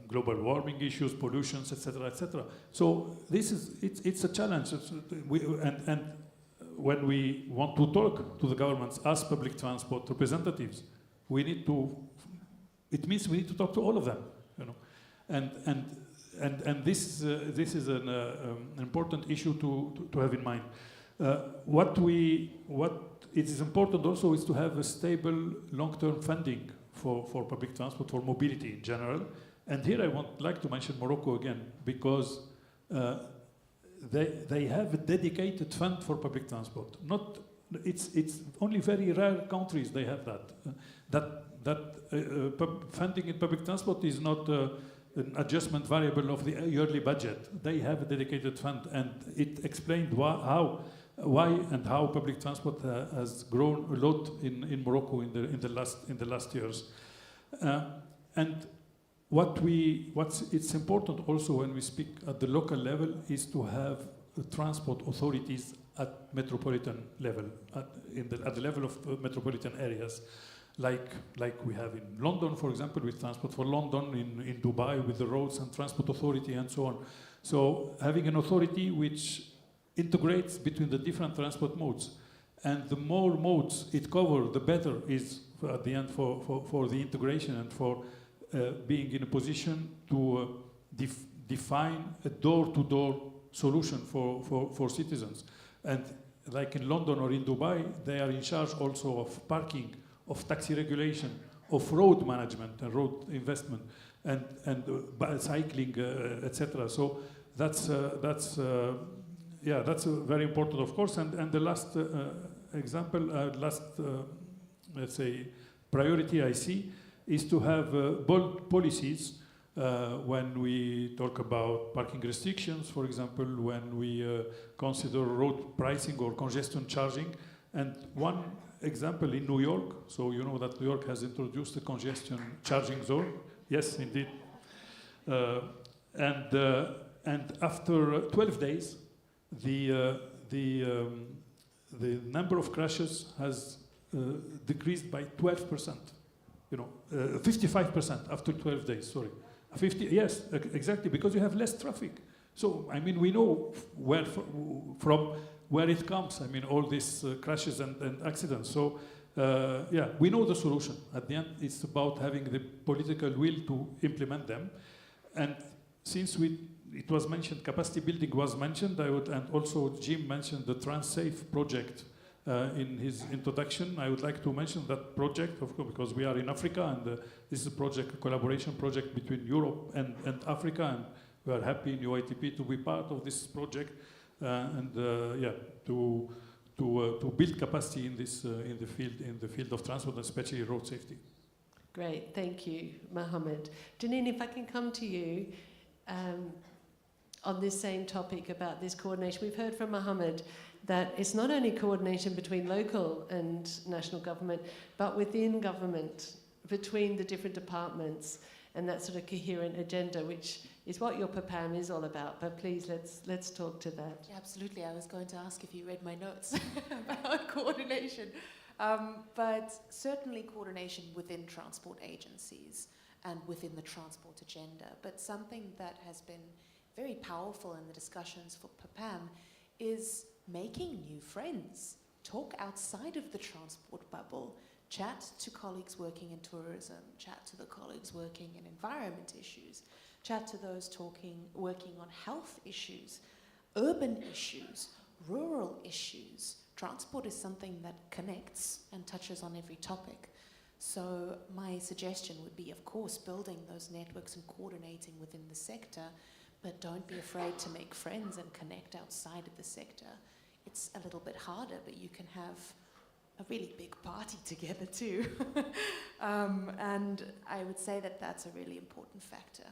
global warming issues, pollutions, etc., etc. So it's a challenge. And when we want to talk to the governments as public transport representatives, it means we need to talk to all of them, you know. And this is an important issue to have in mind. What it is important also is to have a stable long-term funding for public transport, for mobility in general. And here I would like to mention Morocco again, because they have a dedicated fund for public transport. It's only very rare countries they have that. Funding in public transport is not an adjustment variable of the yearly budget. They have a dedicated fund, and it explained why and how public transport has grown a lot in Morocco in the last years. And it's important also when we speak at the local level is to have transport authorities at metropolitan level, at the level of metropolitan areas. like we have in London, for example, with Transport for London, in Dubai with the Roads and Transport Authority and so on. So having an authority which integrates between the different transport modes, and the more modes it covers, the better is at the end for the integration and for being in a position to define a door-to-door solution for citizens. And like in London or in Dubai, they are in charge also of parking, of taxi regulation, of road management and road investment, and cycling, etc. So that's very important, of course. And the last example, let's say, priority I see is to have bold policies when we talk about parking restrictions, for example, when we consider road pricing or congestion charging. And one example in New York, so you know that New York has introduced a congestion charging zone. Yes, indeed. And after 12 days, the number of crashes has decreased by 12%. 55% after 12 days. Sorry, 50. Yes, exactly, because you have less traffic. So I mean, we know from where it comes. I mean, all these crashes and accidents. So yeah, we know the solution. At the end, it's about having the political will to implement them. And since it was mentioned, capacity building was mentioned, and also Jim mentioned the TransSafe project in his introduction. I would like to mention that project, of course, because we are in Africa, and this is a collaboration project between Europe and Africa, and we are happy in UITP to be part of this project, to build capacity in this in the field of transport, especially road safety. Great, thank you, Mohammed. Janine, if I can come to you on this same topic about this coordination. We've heard from Mohammed that it's not only coordination between local and national government, but within government, between the different departments, and that sort of coherent agenda, which is what your PPAM is all about. But please, let's talk to that. Yeah, absolutely. I was going to ask if you read my notes about coordination. But certainly coordination within transport agencies and within the transport agenda. But something that has been very powerful in the discussions for PPAM is making new friends. Talk outside of the transport bubble. Chat to colleagues working in tourism. Chat to the colleagues working in environment issues. Chat to those working on health issues, urban issues, rural issues. Transport is something that connects and touches on every topic. So my suggestion would be, of course, building those networks and coordinating within the sector, but don't be afraid to make friends and connect outside of the sector. It's a little bit harder, but you can have a really big party together too. And I would say that that's a really important factor.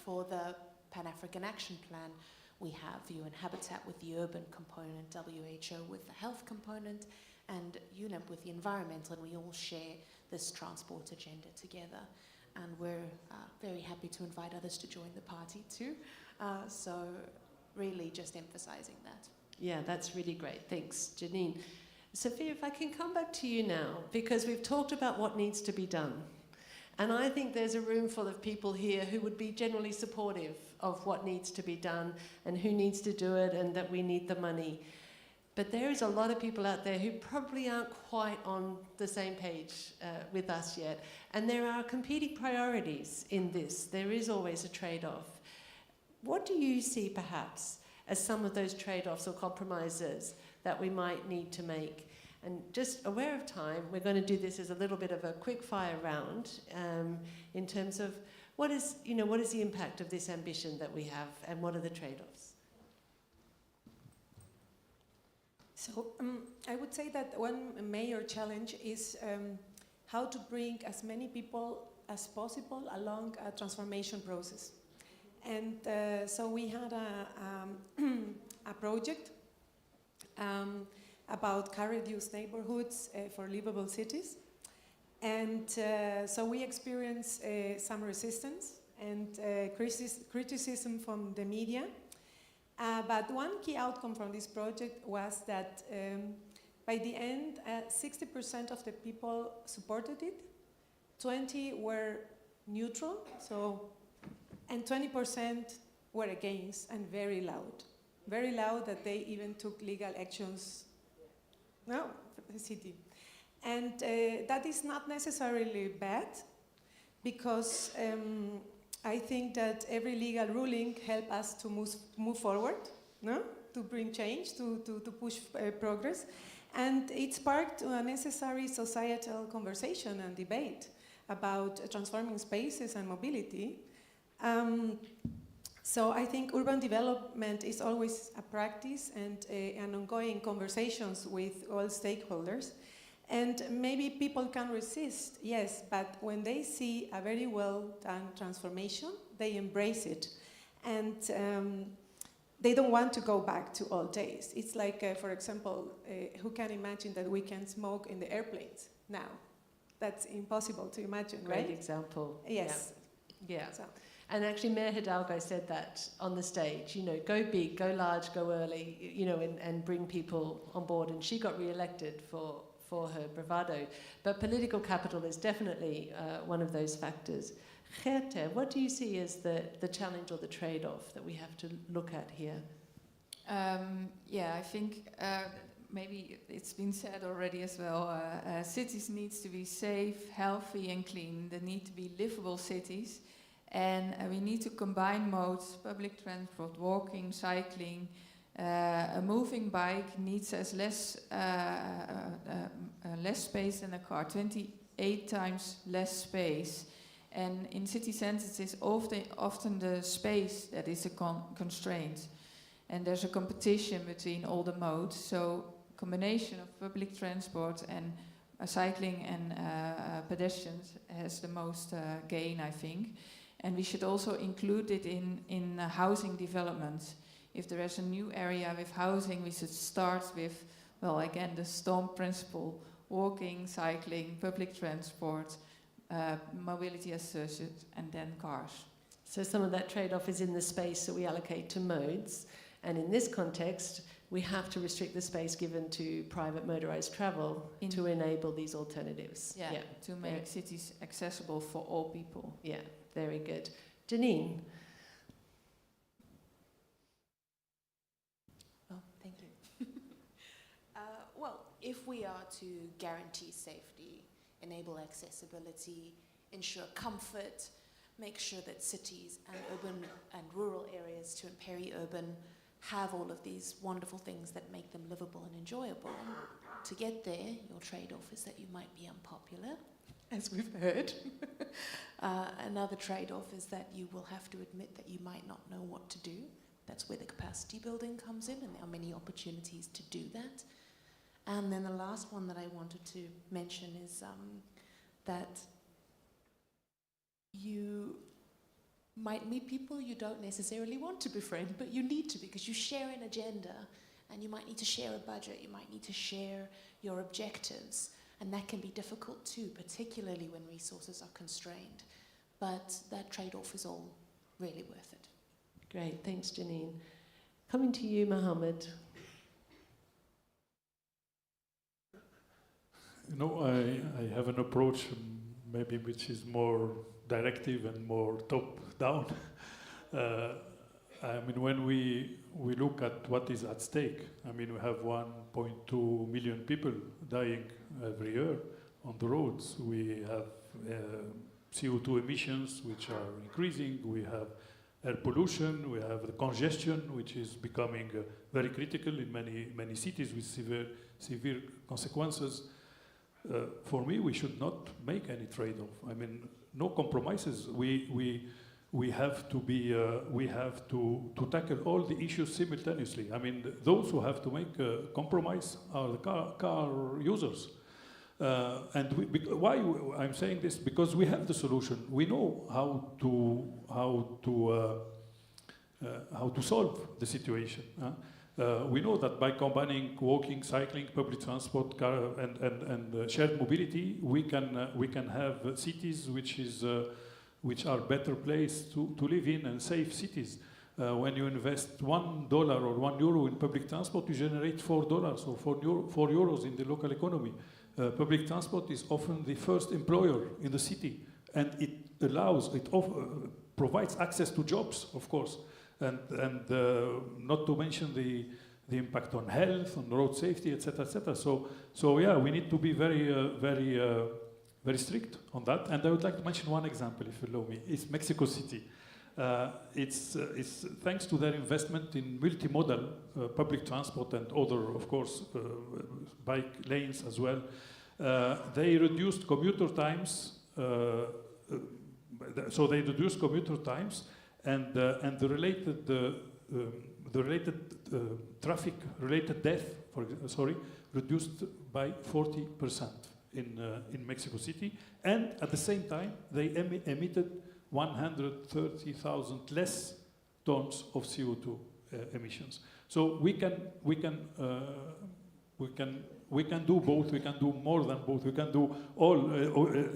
For the Pan-African Action Plan, we have UN Habitat with the urban component, WHO with the health component, and UNEP with the environmental, and we all share this transport agenda together. And we're very happy to invite others to join the party too. So really just emphasizing that. Yeah, that's really great. Thanks, Janine. Sophia, if I can come back to you now, because we've talked about what needs to be done. And I think there's a room full of people here who would be generally supportive of what needs to be done and who needs to do it and that we need the money. But there is a lot of people out there who probably aren't quite on the same page with us yet. And there are competing priorities in this. There is always a trade-off. What do you see, perhaps, as some of those trade-offs or compromises that we might need to make? And just aware of time, we're going to do this as a little bit of a quick-fire round in terms of what is the impact of this ambition that we have, and what are the trade-offs? So I would say that one major challenge is how to bring as many people as possible along a transformation process. And so we had a project about car-reduced neighborhoods for livable cities. And so we experienced some resistance and criticism from the media. But one key outcome from this project was that By the end, 60% of the people supported it, 20 were neutral, and 20% were against and very loud. Very loud that they even took legal actions for the city. And that is not necessarily bad, because I think that every legal ruling helps us to move forward, to bring change, to push progress. And it sparked a necessary societal conversation and debate about transforming spaces and mobility. So I think urban development is always a practice and an ongoing conversations with all stakeholders. And maybe people can resist, yes, but when they see a very well done transformation, they embrace it. And they don't want to go back to old days. It's like, for example, who can imagine that we can smoke in the airplanes now? That's impossible to imagine, right? Great example. Yes. Yeah. So. And actually, Mayor Hidalgo said that on the stage, go big, go large, go early, and bring people on board. And she got re-elected for her bravado. But political capital is definitely one of those factors. Gerte, what do you see as the challenge or the trade-off that we have to look at here? I think maybe it's been said already as well, cities need to be safe, healthy and clean. They need to be livable cities. And we need to combine modes, public transport, walking, cycling. A moving bike needs less space than a car, 28 times less space. And in city centers, it's often the space that is a constraint. And there's a competition between all the modes. So combination of public transport and cycling and pedestrians has the most gain, I think. And we should also include it in housing developments. If there is a new area with housing, we should start with, again, the STOMP principle, walking, cycling, public transport, mobility as such, and then cars. So some of that trade-off is in the space that we allocate to modes. And in this context, we have to restrict the space given to private motorized travel to enable these alternatives. Yeah, to make cities accessible for all people. Yeah, very good. Janine. Thank you. If we are to guarantee safety, enable accessibility, ensure comfort, make sure that cities and urban and rural areas to peri-urban have all of these wonderful things that make them livable and enjoyable. To get there, your trade-off is that you might be unpopular, as we've heard. Another trade-off is that you will have to admit that you might not know what to do. That's where the capacity building comes in, and there are many opportunities to do that. And then the last one that I wanted to mention is that you might meet people you don't necessarily want to befriend, but you need to, because you share an agenda, and you might need to share a budget, you might need to share your objectives, and that can be difficult too, particularly when resources are constrained. But that trade-off is all really worth it. Great, thanks, Janine. Coming to you, Mohammed. I have an approach maybe which is more directive and more top-down. When we look at what is at stake, we have 1.2 million people dying every year on the roads. We have CO2 emissions, which are increasing. We have air pollution. We have the congestion, which is becoming very critical in many cities with severe consequences. For me, we should not make any trade-off. No compromises. We have to tackle all the issues simultaneously. Those who have to make a compromise are the car users. Why I'm saying this? Because we have the solution. We know how to solve the situation. We know that by combining walking, cycling, public transport, car, and shared mobility, we can have cities which are better placed to live in, and safe cities. When you invest $1 or €1 in public transport, you generate $4 or €4 in the local economy. Public transport is often the first employer in the city, and it provides access to jobs, of course, and not to mention the impact on health, on road safety, etc., etc. So yeah, we need to be very strict on that. And I would like to mention one example, if you allow me. It's Mexico City. It's thanks to their investment in multimodal public transport and other, of course, bike lanes as well. They reduced commuter times. So they reduced commuter times, and the related traffic-related death, reduced by 40% in Mexico City, and at the same time they emitted 130,000 less tons of CO2 emissions. So we can do both. We can do more than both. We can do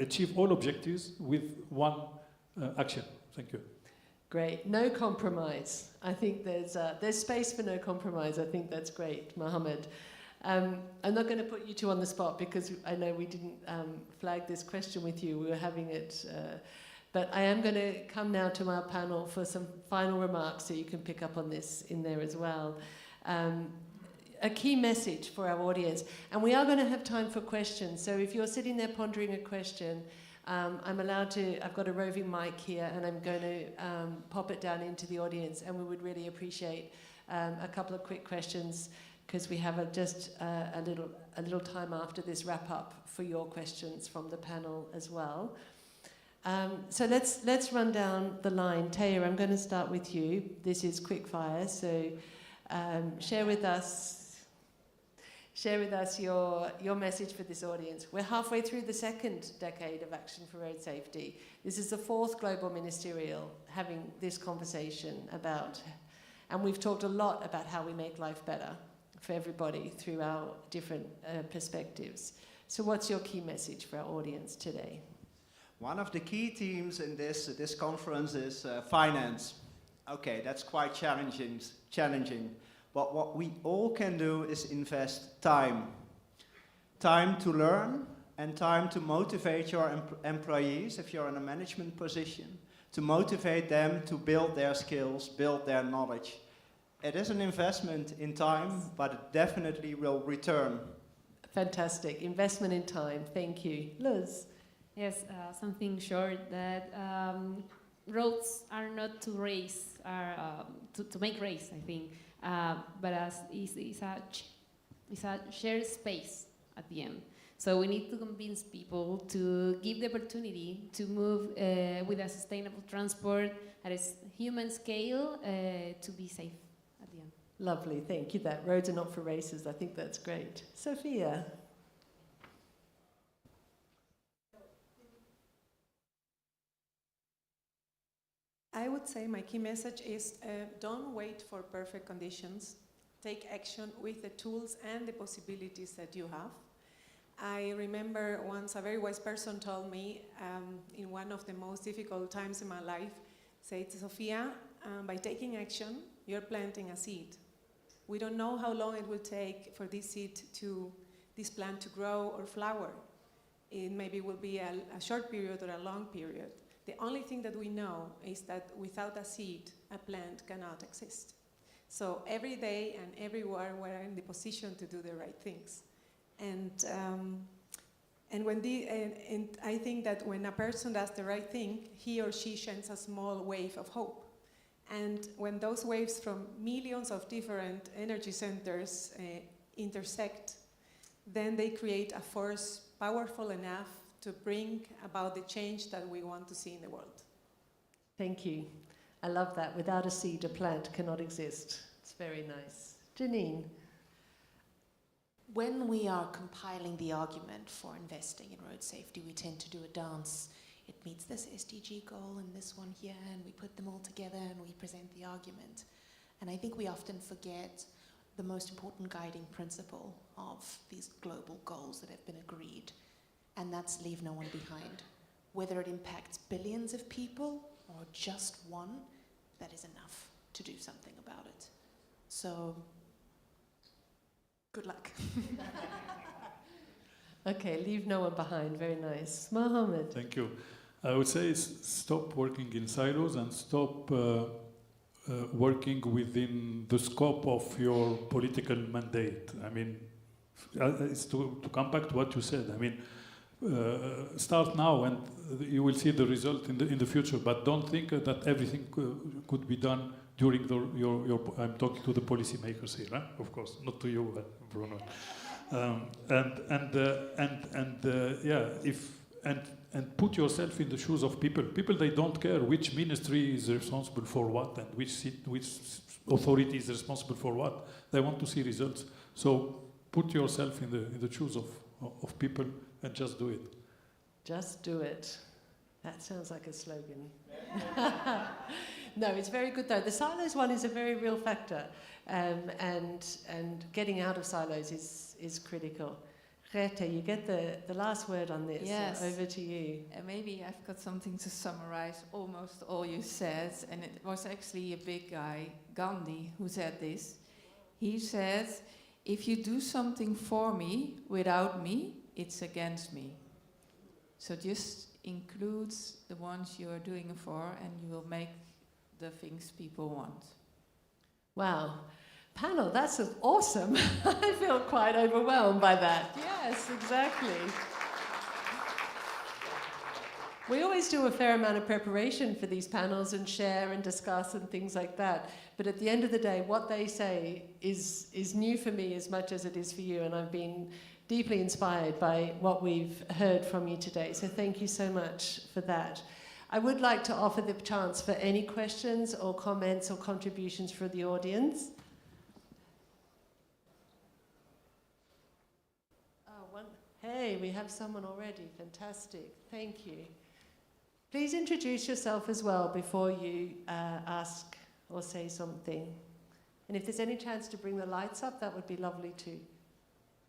achieve all objectives with one action. Thank you. Great. No compromise. I think there's space for no compromise. I think that's great, Mohammed. I'm not going to put you two on the spot because I know we didn't flag this question with you. We were having it. But I am going to come now to our panel for some final remarks so you can pick up on this in there as well. A key message for our audience. And we are going to have time for questions. So if you're sitting there pondering a question, I'm allowed to, I've got a roving mic here and I'm going to pop it down into the audience, and we would really appreciate a couple of quick questions because we have just a little time after this wrap up for your questions from the panel as well. So let's run down the line. Taya, I'm going to start with you. This is quick fire, so share with us your message for this audience. We're halfway through the second decade of Action for Road Safety. This is the fourth global ministerial having this conversation about, and we've talked a lot about how we make life better for everybody through our different perspectives. So what's your key message for our audience today? One of the key themes in this conference is finance. Okay, that's quite challenging. But what we all can do is invest time. Time to learn and time to motivate your employees, if you're in a management position, to motivate them to build their skills, build their knowledge. It is an investment in time, but it definitely will return. Fantastic. Investment in time. Thank you. Luz? Yes, something short that roads are not to race, are to make race, I think, but as it's a shared space at the end. So we need to convince people to give the opportunity to move with a sustainable transport at a human scale to be safe at the end. Lovely, thank you. That roads are not for races. I think that's great. Sophia? I would say my key message is don't wait for perfect conditions. Take action with the tools and the possibilities that you have. I remember once a very wise person told me in one of the most difficult times in my life, said, Sophia, by taking action, you're planting a seed. We don't know how long it will take for this plant to grow or flower. It maybe will be a short period or a long period. The only thing that we know is that without a seed, a plant cannot exist. So every day and everywhere we're in the position to do the right things. And I think that when a person does the right thing, he or she sheds a small wave of hope. And when those waves from millions of different energy centers intersect, then they create a force powerful enough to bring about the change that we want to see in the world. Thank you. I love that. Without a seed, a plant cannot exist. It's very nice. Janine? When we are compiling the argument for investing in road safety, we tend to do a dance. It meets this SDG goal and this one here, and we put them all together and we present the argument. And I think we often forget the most important guiding principle of these global goals that have been agreed, and that's leave no one behind. Whether it impacts billions of people or just one, that is enough. to do something about it. So, good luck. Okay, leave no one behind. Very nice. Mohammed. Thank you. I would say stop working in silos and stop working within the scope of your political mandate. I mean, it's to come back to what you said. I mean, start now and you will see the result in the future, but don't think that everything could be done during your I'm talking to the policymakers here, huh? Of course, not to you, Bruno. And put yourself in the shoes of people. People, they don't care which ministry is responsible for what and which authority is responsible for what. They want to see results. So put yourself in the shoes of people and just do it. Just do it. That sounds like a slogan. No, it's very good though. The silos one is a very real factor, and getting out of silos is critical. Greta, you get the last word on this. Yes. Over to you. Maybe I've got something to summarize almost all you said, and it was actually a big guy, Gandhi, who said this. He said, if you do something for me without me, it's against me. So just include the ones you are doing it for, and you will make the things people want. Wow. Panel, that's awesome. I feel quite overwhelmed by that. Yes, exactly. We always do a fair amount of preparation for these panels and share and discuss and things like that. But at the end of the day, what they say is new for me as much as it is for you. And I've been deeply inspired by what we've heard from you today. So thank you so much for that. I would like to offer the chance for any questions or comments or contributions for the audience. Hey, we have someone already. Fantastic. Thank you. Please introduce yourself as well before you ask or say something. And if there's any chance to bring the lights up, that would be lovely too.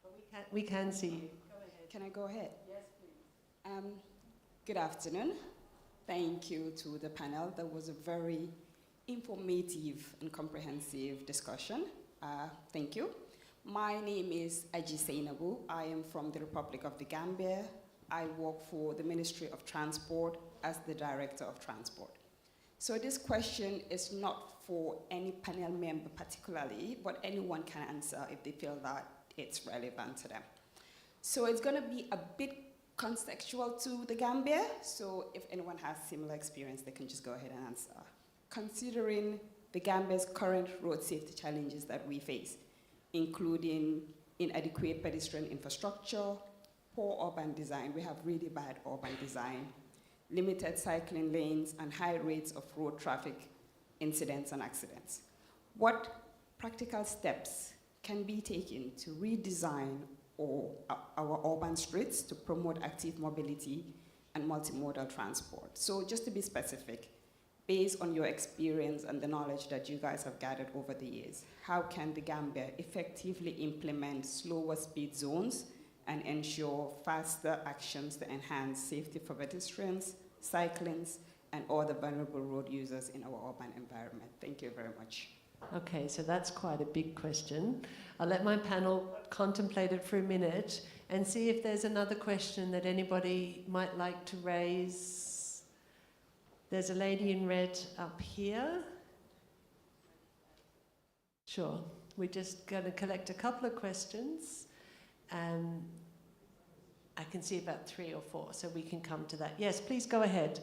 But we can see you. Go ahead. Can I go ahead? Yes, please. Good afternoon. Thank you to the panel. That was a very informative and comprehensive discussion. Thank you. My name is Aji Seinabu. I am from the Republic of the Gambia. I work for the Ministry of Transport as the Director of Transport. So this question is not for any panel member particularly, but anyone can answer if they feel that it's relevant to them. So it's going to be a bit contextual to the Gambia, so if anyone has similar experience, they can just go ahead and answer. Considering the Gambia's current road safety challenges that we face, including inadequate pedestrian infrastructure, poor urban design. We have really bad urban design, limited cycling lanes, and high rates of road traffic incidents and accidents. What practical steps can be taken to redesign our urban streets to promote active mobility and multimodal transport? So just to be specific, based on your experience and the knowledge that you guys have gathered over the years, how can the Gambia effectively implement slower speed zones and ensure faster actions to enhance safety for pedestrians, cyclists, and other vulnerable road users in our urban environment? Thank you very much. Okay, so that's quite a big question. I'll let my panel contemplate it for a minute and see if there's another question that anybody might like to raise. There's a lady in red up here. Sure, we're just going to collect a couple of questions. I can see about 3 or 4, so we can come to that. Yes, please go ahead.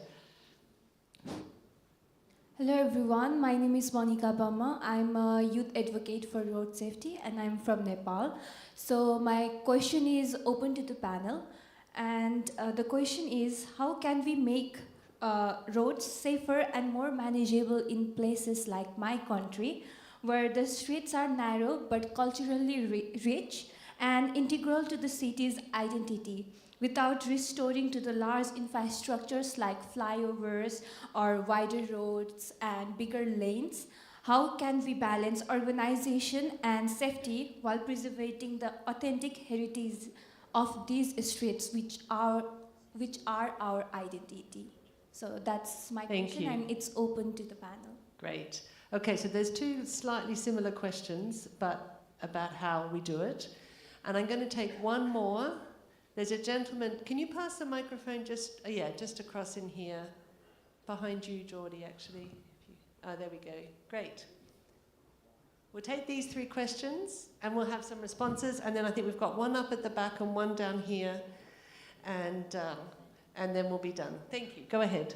Hello everyone, my name is Monica Bama. I'm a youth advocate for road safety and I'm from Nepal. So my question is open to the panel, and the question is, how can we make roads safer and more manageable in places like my country, where the streets are narrow but culturally rich and integral to the city's identity, without restoring to the large infrastructures like flyovers or wider roads and bigger lanes? How can we balance urbanization and safety while preserving the authentic heritage of these streets, which are our identity? So that's my question, and it's open to the panel. Great. Okay, so there's two slightly similar questions, but about how we do it. And I'm going to take one more. There's a gentleman. Can you pass the microphone just across in here, behind you, Geordie, actually. There we go. Great. We'll take these three questions and we'll have some responses, and then I think we've got one up at the back and one down here, and then we'll be done. Thank you. Go ahead.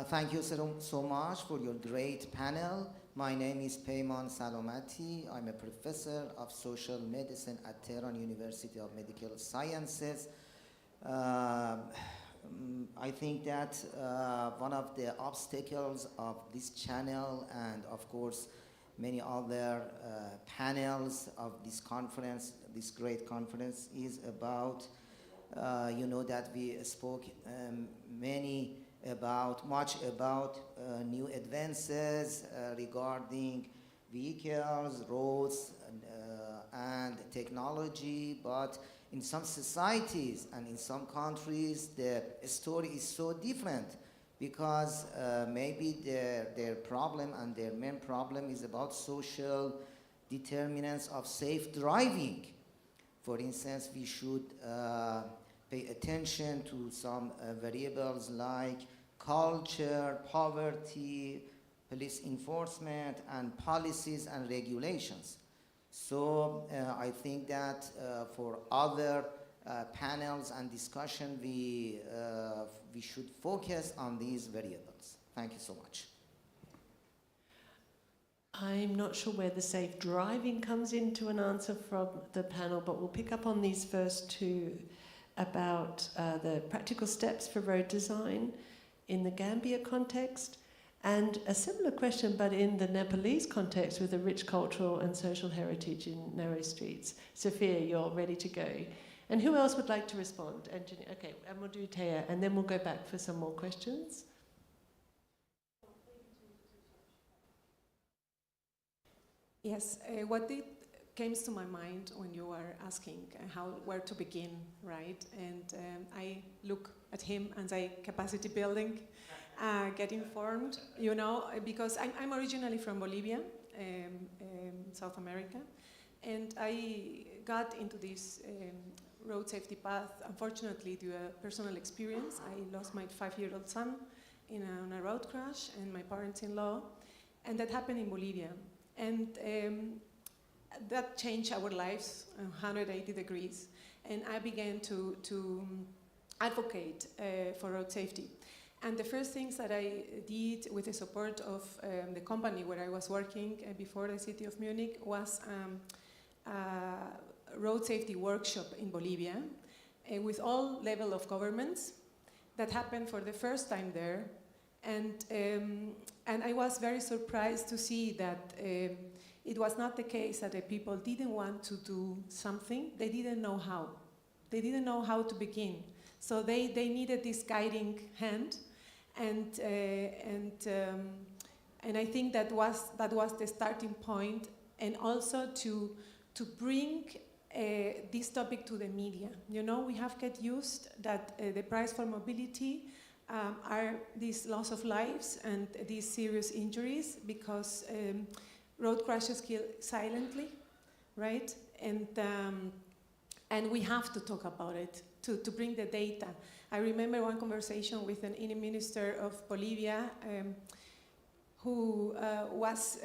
Thank you so much for your great panel. My name is Peyman Salomati. I'm a professor of social medicine at Tehran University of Medical Sciences. I think that one of the obstacles of this channel, and of course many other panels of this conference, this great conference, is about, you know, that we spoke much about new advances regarding vehicles, roads, and technology, but in some societies and in some countries the story is so different, because maybe their problem and their main problem is about social determinants of safe driving. For instance, we should pay attention to some variables like culture, poverty, police enforcement, and policies and regulations. So I think that for other panels and discussion, we should focus on these variables. Thank you so much. I'm not sure where the safe driving comes into an answer from the panel, but we'll pick up on these first two about the practical steps for road design in the Gambia context, and a similar question but in the Nepalese context with a rich cultural and social heritage in narrow streets. Sophia, you're ready to go. And who else would like to respond? Engineer, okay, and we'll do Taya, and then we'll go back for some more questions. Yes, came to my mind when you were asking where to begin, right? And I look at him and say capacity building, get informed, you know, because I'm originally from Bolivia, South America, and I got into this road safety path, unfortunately, due to a personal experience. I lost my 5-year-old son in a road crash, and my parents-in-law, and that happened in Bolivia. And that changed our lives 180 degrees. And I began to advocate for road safety. And the first things that I did with the support of the company where I was working before the city of Munich was a road safety workshop in Bolivia with all level of governments that happened for the first time there. And I was very surprised to see that it was not the case that the people didn't want to do something, they didn't know how. They didn't know how to begin. So they needed this guiding hand, and I think that was the starting point, and also to bring this topic to the media. You know, we have get used that the price for mobility are these loss of lives and these serious injuries because road crashes kill silently, right? And we have to talk about it to bring the data. I remember one conversation with an minister of Bolivia who was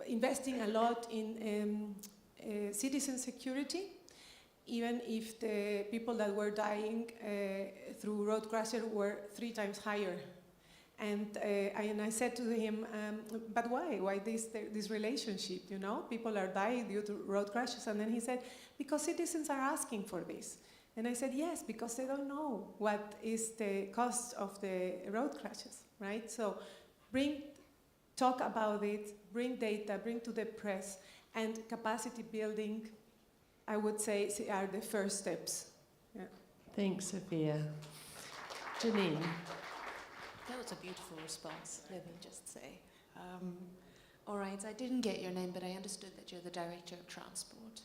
investing a lot in citizen security, even if the people that were dying through road crashes were 3 times higher. And I said to him, but why? Why this relationship, you know? People are dying due to road crashes. And then he said, because citizens are asking for this. And I said, yes, because they don't know what is the cost of the road crashes, right? So talk about it, bring data, bring to the press, and capacity building, I would say, are the first steps. Yeah. Thanks, Sophia. Janine. That was a beautiful response, let me just say. All right, I didn't get your name, but I understood that you're the Director of Transport.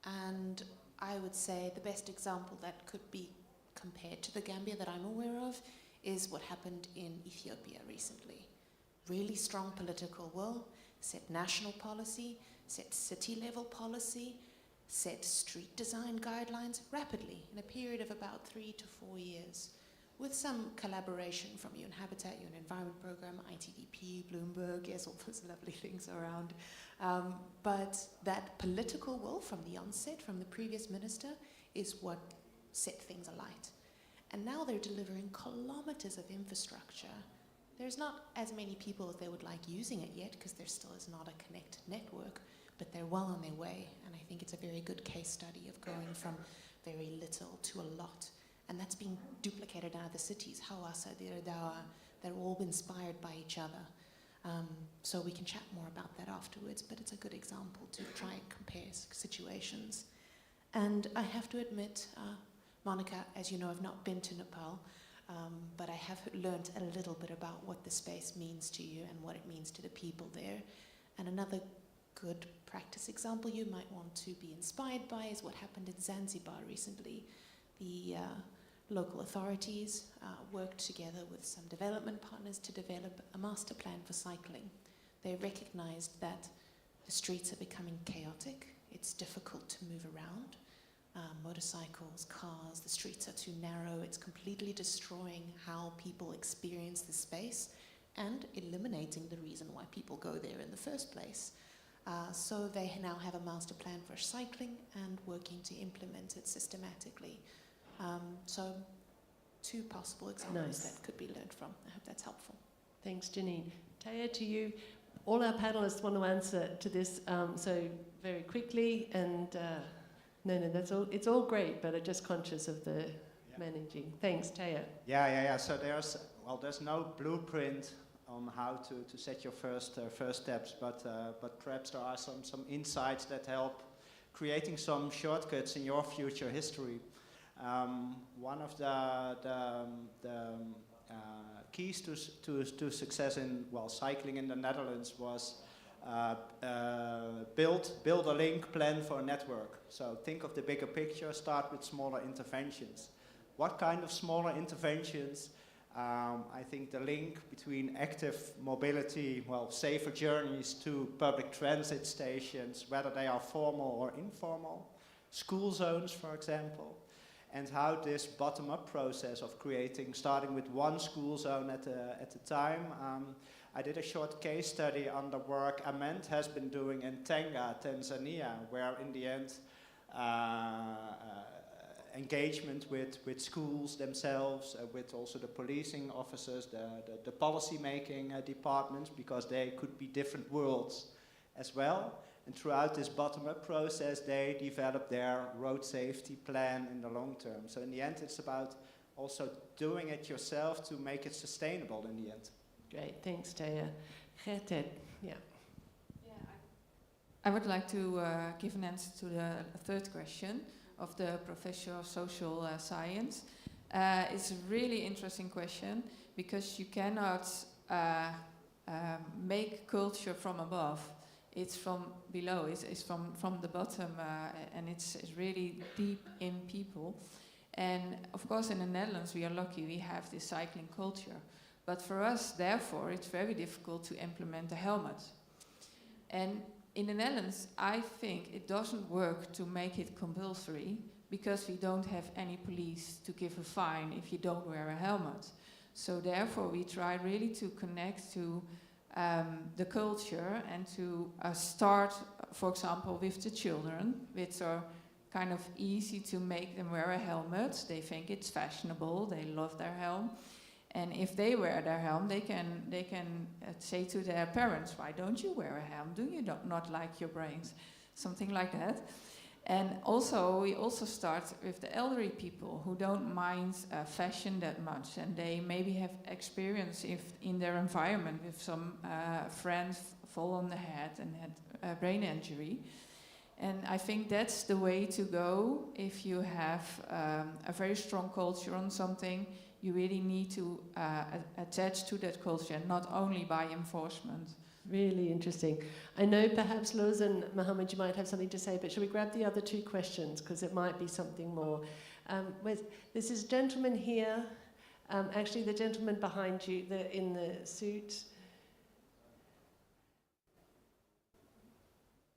And I would say the best example that could be compared to the Gambia that I'm aware of is what happened in Ethiopia recently. really strong political will, set national policy, set city-level policy, set street design guidelines rapidly in a period of about 3 to 4 years, with some collaboration from UN Habitat, UN Environment Programme, ITDP, Bloomberg, yes, all those lovely things around. But that political will from the onset, from the previous minister, is what set things alight. And now they're delivering kilometers of infrastructure. There's not as many people as they would like using it yet, because there still is not a connected network, but they're well on their way. And I think it's a very good case study of going from very little to a lot. And that's being duplicated in other cities. Hawassa, Diradawa, they're all inspired by each other. So we can chat more about that afterwards, but it's a good example to try and compare situations. And I have to admit, Monica, as you know, I've not been to Nepal, but I have learned a little bit about what the space means to you and what it means to the people there. And another good practice example you might want to be inspired by is what happened in Zanzibar recently. The local authorities worked together with some development partners to develop a master plan for cycling. They recognized that the streets are becoming chaotic. It's difficult to move around. Motorcycles, cars, the streets are too narrow. It's completely destroying how people experience the space and eliminating the reason why people go there in the first place. So they now have a master plan for cycling and working to implement it systematically. So 2 possible examples that could be learned from. I hope that's helpful. Thanks, Janine. Taya, to you. All our panelists want to answer to this, so very quickly. And no, that's all. It's all great, but I'm just conscious of the managing. Thanks, Taya. Yeah. So there's no blueprint on how to set your first steps, but perhaps there are some insights that help creating some shortcuts in your future history. One of the keys to success in cycling in the Netherlands was build a link, plan for a network. So think of the bigger picture, start with smaller interventions. What kind of smaller interventions? I think the link between active mobility, safer journeys to public transit stations, whether they are formal or informal, school zones, for example, and how this bottom-up process of starting with one school zone at a time. I did a short case study on the work Ament has been doing in Tanga, Tanzania, where in the end engagement with schools themselves, with also the policing officers, the policy-making departments, because they could be different worlds as well. And throughout this bottom-up process, they develop their road safety plan in the long term. So in the end, it's about also doing it yourself to make it sustainable in the end. Great, thanks, Taya. Gerted, yeah. I would like to give an answer to the third question of the Professor of Social Science. It's a really interesting question because you cannot make culture from above. It's from below, it's from the bottom, and it's really deep in people. And of course in the Netherlands we are lucky, we have this cycling culture. But for us, therefore, it's very difficult to implement the helmet. And in the Netherlands, I think it doesn't work to make it compulsory because we don't have any police to give a fine if you don't wear a helmet. So therefore we try really to connect to the culture and to start, for example, with the children, which are kind of easy to make them wear a helmet. They think it's fashionable, they love their helm. And if they wear their helm, they can say to their parents, why don't you wear a helm? Do you not like your brains? Something like that. And also, we also start with the elderly people who don't mind fashion that much, and they maybe have experience in their environment with some friends fall on the head and had a brain injury. And I think that's the way to go. If you have a very strong culture on something, you really need to attach to that culture, not only by enforcement. Really interesting. I know perhaps Luz and Mohammed, you might have something to say, but should we grab the other 2 questions, because it might be something more. This is a gentleman here, actually the gentleman behind you in the suit.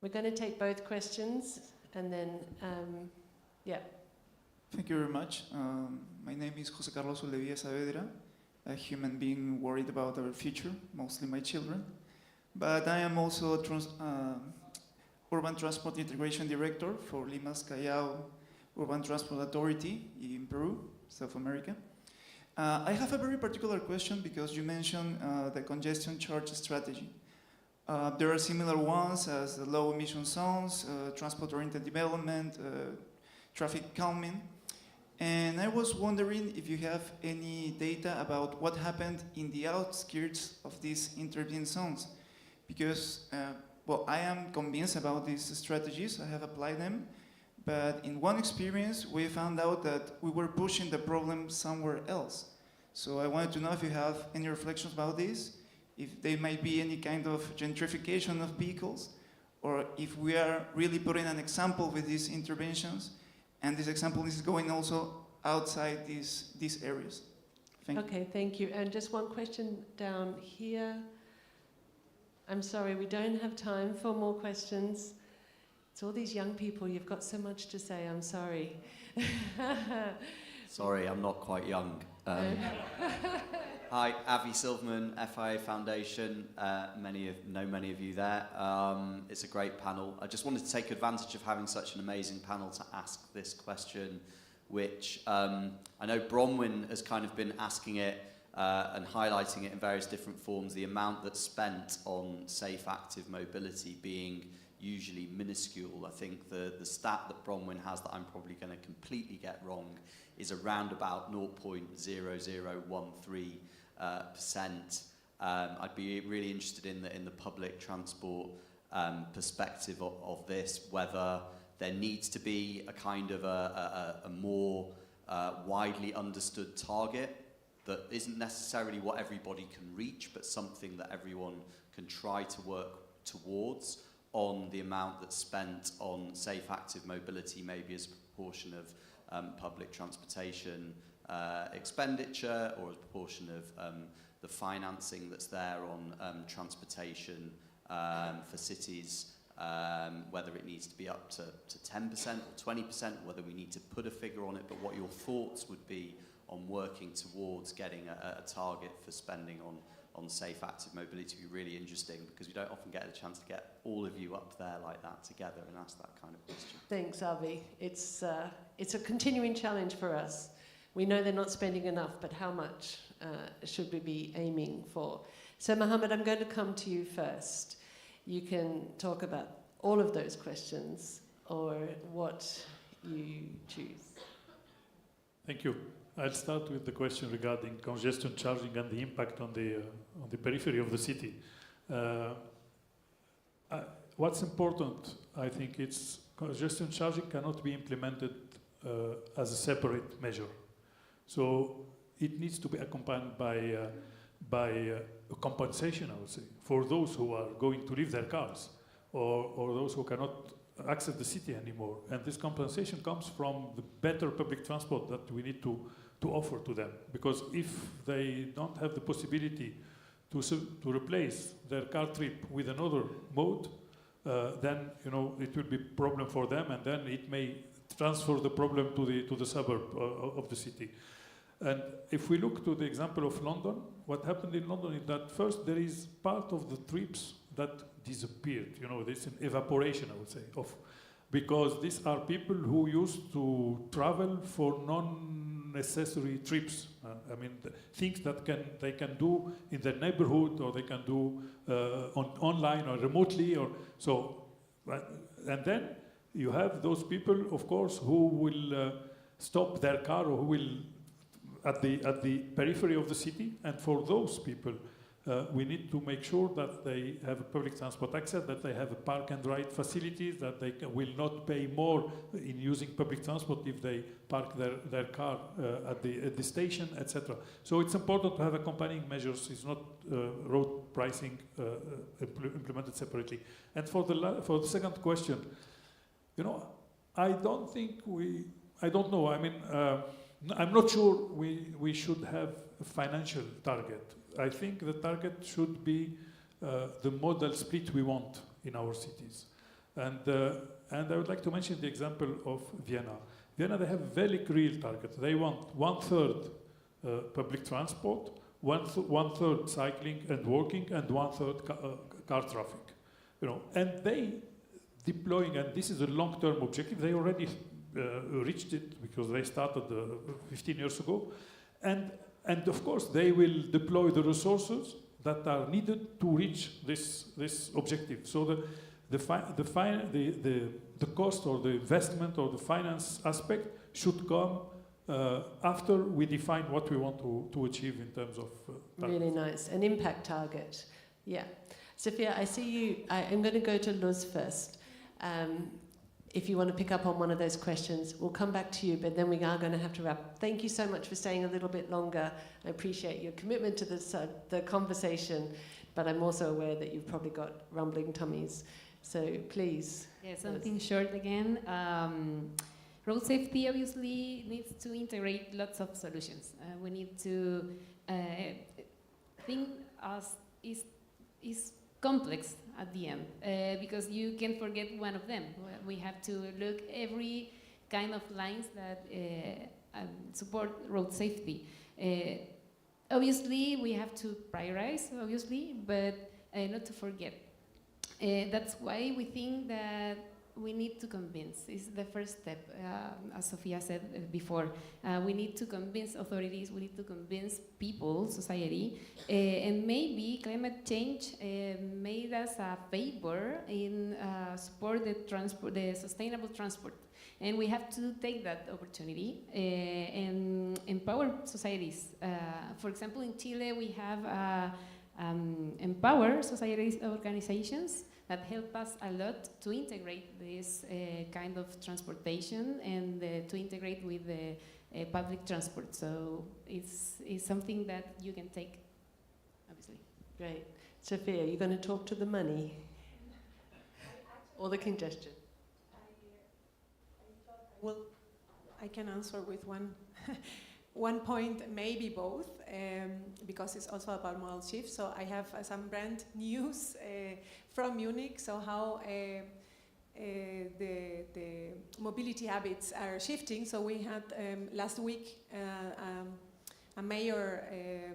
We're going to take both questions and then, yeah. Thank you very much. My name is José Carlos Olevia Saavedra, a human being worried about our future, mostly my children. But I am also a Urban Transport Integration Director for Lima's Callao Urban Transport Authority in Peru, South America. I have a very particular question because you mentioned the congestion charge strategy. There are similar ones as the low emission zones, transport-oriented development, traffic calming. And I was wondering if you have any data about what happened in the outskirts of these intervened zones. Because, well, I am convinced about these strategies, I have applied them, but in one experience, we found out that we were pushing the problem somewhere else. So I wanted to know if you have any reflections about this, if there might be any kind of gentrification of vehicles, or if we are really putting an example with these interventions, and this example is going also outside these areas. Thank you. Okay, thank you. And just one question down here. I'm sorry, we don't have time for more questions. It's all these young people, you've got so much to say, I'm sorry. Sorry, I'm not quite young. Hi, Avi Silverman, FIA Foundation. Many of you there. It's a great panel. I just wanted to take advantage of having such an amazing panel to ask this question, which I know Bronwyn has kind of been asking it and highlighting it in various different forms, the amount that's spent on safe, active mobility being usually minuscule. I think the stat that Bronwyn has that I'm probably going to completely get wrong is around about 0.0013%. I'd be really interested in the public transport perspective of this, whether there needs to be a kind of a more widely understood target that isn't necessarily what everybody can reach, but something that everyone can try to work towards on the amount that's spent on safe, active mobility, maybe as a proportion of public transportation expenditure, or as a proportion of the financing that's there on transportation for cities, whether it needs to be up to 10% or 20%, whether we need to put a figure on it, but what your thoughts would be on working towards getting a target for spending on safe, active mobility would be really interesting, because we don't often get a chance to get all of you up there like that together and ask that kind of question. Thanks, Avi. It's a continuing challenge for us. We know they're not spending enough, but how much should we be aiming for? So, Mohammed, I'm going to come to you first. You can talk about all of those questions or what you choose. Thank you. I'll start with the question regarding congestion charging and the impact on the periphery of the city. What's important, I think, it's congestion charging cannot be implemented as a separate measure. So it needs to be accompanied by a compensation, I would say, for those who are going to leave their cars or those who cannot access the city anymore. And this compensation comes from the better public transport that we need to offer to them. Because if they don't have the possibility to replace their car trip with another mode, then it will be a problem for them, and then it may transfer the problem to the suburb of the city. And if we look to the example of London, what happened in London is that first there is part of the trips that disappeared. There's an evaporation, I would say, because these are people who used to travel for non-necessary trips. Things that they can do in their neighborhood, or they can do online or remotely, and then you have those people, of course, who will stop their car, or who will at the periphery of the city, and for those people, we need to make sure that they have a public transport access, that they have a park and ride facilities, that they will not pay more in using public transport if they park their car at the station, etc. So it's important to have accompanying measures. It's not road pricing implemented separately. And for the second question, I don't know. I'm not sure we should have a financial target. I think the target should be the modal split we want in our cities. And I would like to mention the example of Vienna. Vienna, they have very real targets. They want 1/3 public transport, one third cycling and walking, and 1/3 car traffic. You know, and they deploying, and this is a long-term objective. They already reached it because they started 15 years ago, and of course they will deploy the resources that are needed to reach this objective. So the cost or the investment or the finance aspect should come after we define what we want to achieve in terms of really nice. An impact target. Yeah. Sophia, I see you. I'm going to go to Luz first. If you want to pick up on one of those questions, we'll come back to you, but then we are going to have to wrap. Thank you so much for staying a little bit longer. I appreciate your commitment to the conversation, but I'm also aware that you've probably got rumbling tummies. So please. Yeah, something short again. Road safety obviously needs to integrate lots of solutions. We need to think as is complex at the end, because you can forget one of them. We have to look every kind of lines that support road safety. Obviously, we have to prioritize, obviously, but not to forget. That's why we think that we need to convince. It's the first step, as Sophia said before. We need to convince authorities, we need to convince people, society, and maybe climate change made us a favor in support the sustainable transport. And we have to take that opportunity and empower societies. For example, in Chile, we have empower societies organizations that help us a lot to integrate this kind of transportation and to integrate with the public transport. So it's something that you can take, obviously. Great. Sophia, you're going to talk to the money or the congestion? Well, I can answer with one point, maybe both, because it's also about modal shift. So I have some brand news from Munich, so how the mobility habits are shifting. So we had last week a major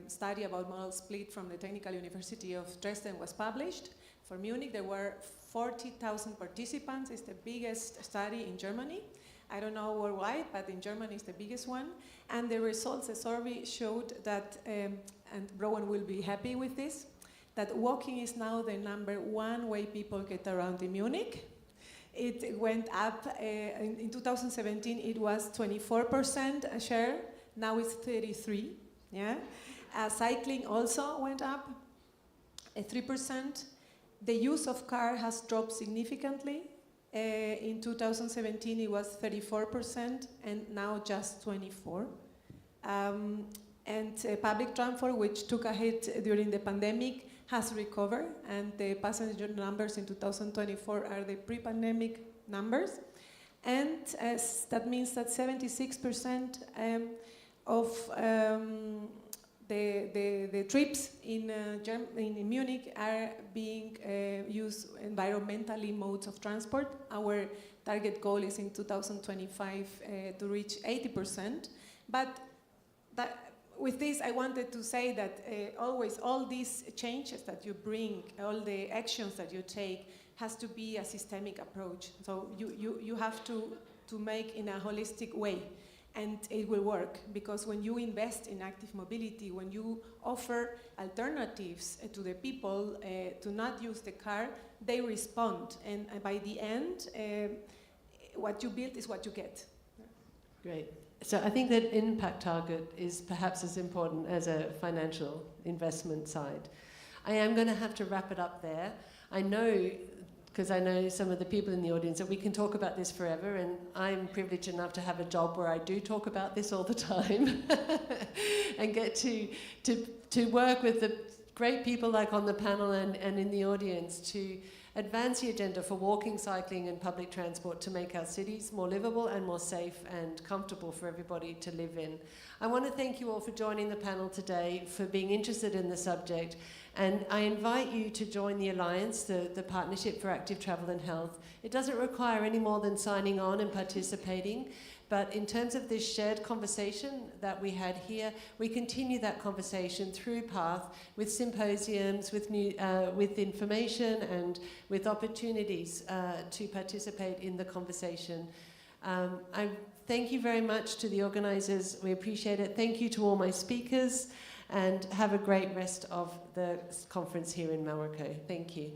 study about modal split from the Technical University of Dresden was published. For Munich, there were 40,000 participants. It's the biggest study in Germany. I don't know worldwide, but in Germany it's the biggest one. And the results, the survey showed that, and Rowan will be happy with this, that walking is now the #1 way people get around in Munich. It went up, in 2017 it was 24% share, now it's 33%. Yeah? Cycling also went up 3%. The use of car has dropped significantly. In 2017 it was 34% and now just 24%. And public transport, which took a hit during the pandemic, has recovered, and the passenger numbers in 2024 are the pre-pandemic numbers. And that means that 76% of the trips in Munich are being used environmentally modes of transport. Our target goal is in 2025 to reach 80%. But with this, I wanted to say that always all these changes that you bring, all the actions that you take, has to be a systemic approach. So you have to make in a holistic way. And it will work, because when you invest in active mobility, when you offer alternatives to the people to not use the car, they respond. And by the end, what you build is what you get. Great. So I think that impact target is perhaps as important as a financial investment side. I am going to have to wrap it up there. I know, because I know some of the people in the audience, that we can talk about this forever, and I'm privileged enough to have a job where I do talk about this all the time and get to work with the great people like on the panel and in the audience to advance the agenda for walking, cycling and public transport to make our cities more livable and more safe and comfortable for everybody to live in. I want to thank you all for joining the panel today, for being interested in the subject, And I invite you to join the Alliance, the Partnership for Active Travel and Health. It doesn't require any more than signing on and participating, but in terms of this shared conversation that we had here, we continue that conversation through PATH with symposiums, with information and with opportunities to participate in the conversation. I thank you very much to the organisers. We appreciate it. Thank you to all my speakers, and have a great rest of the conference here in Morocco. Thank you.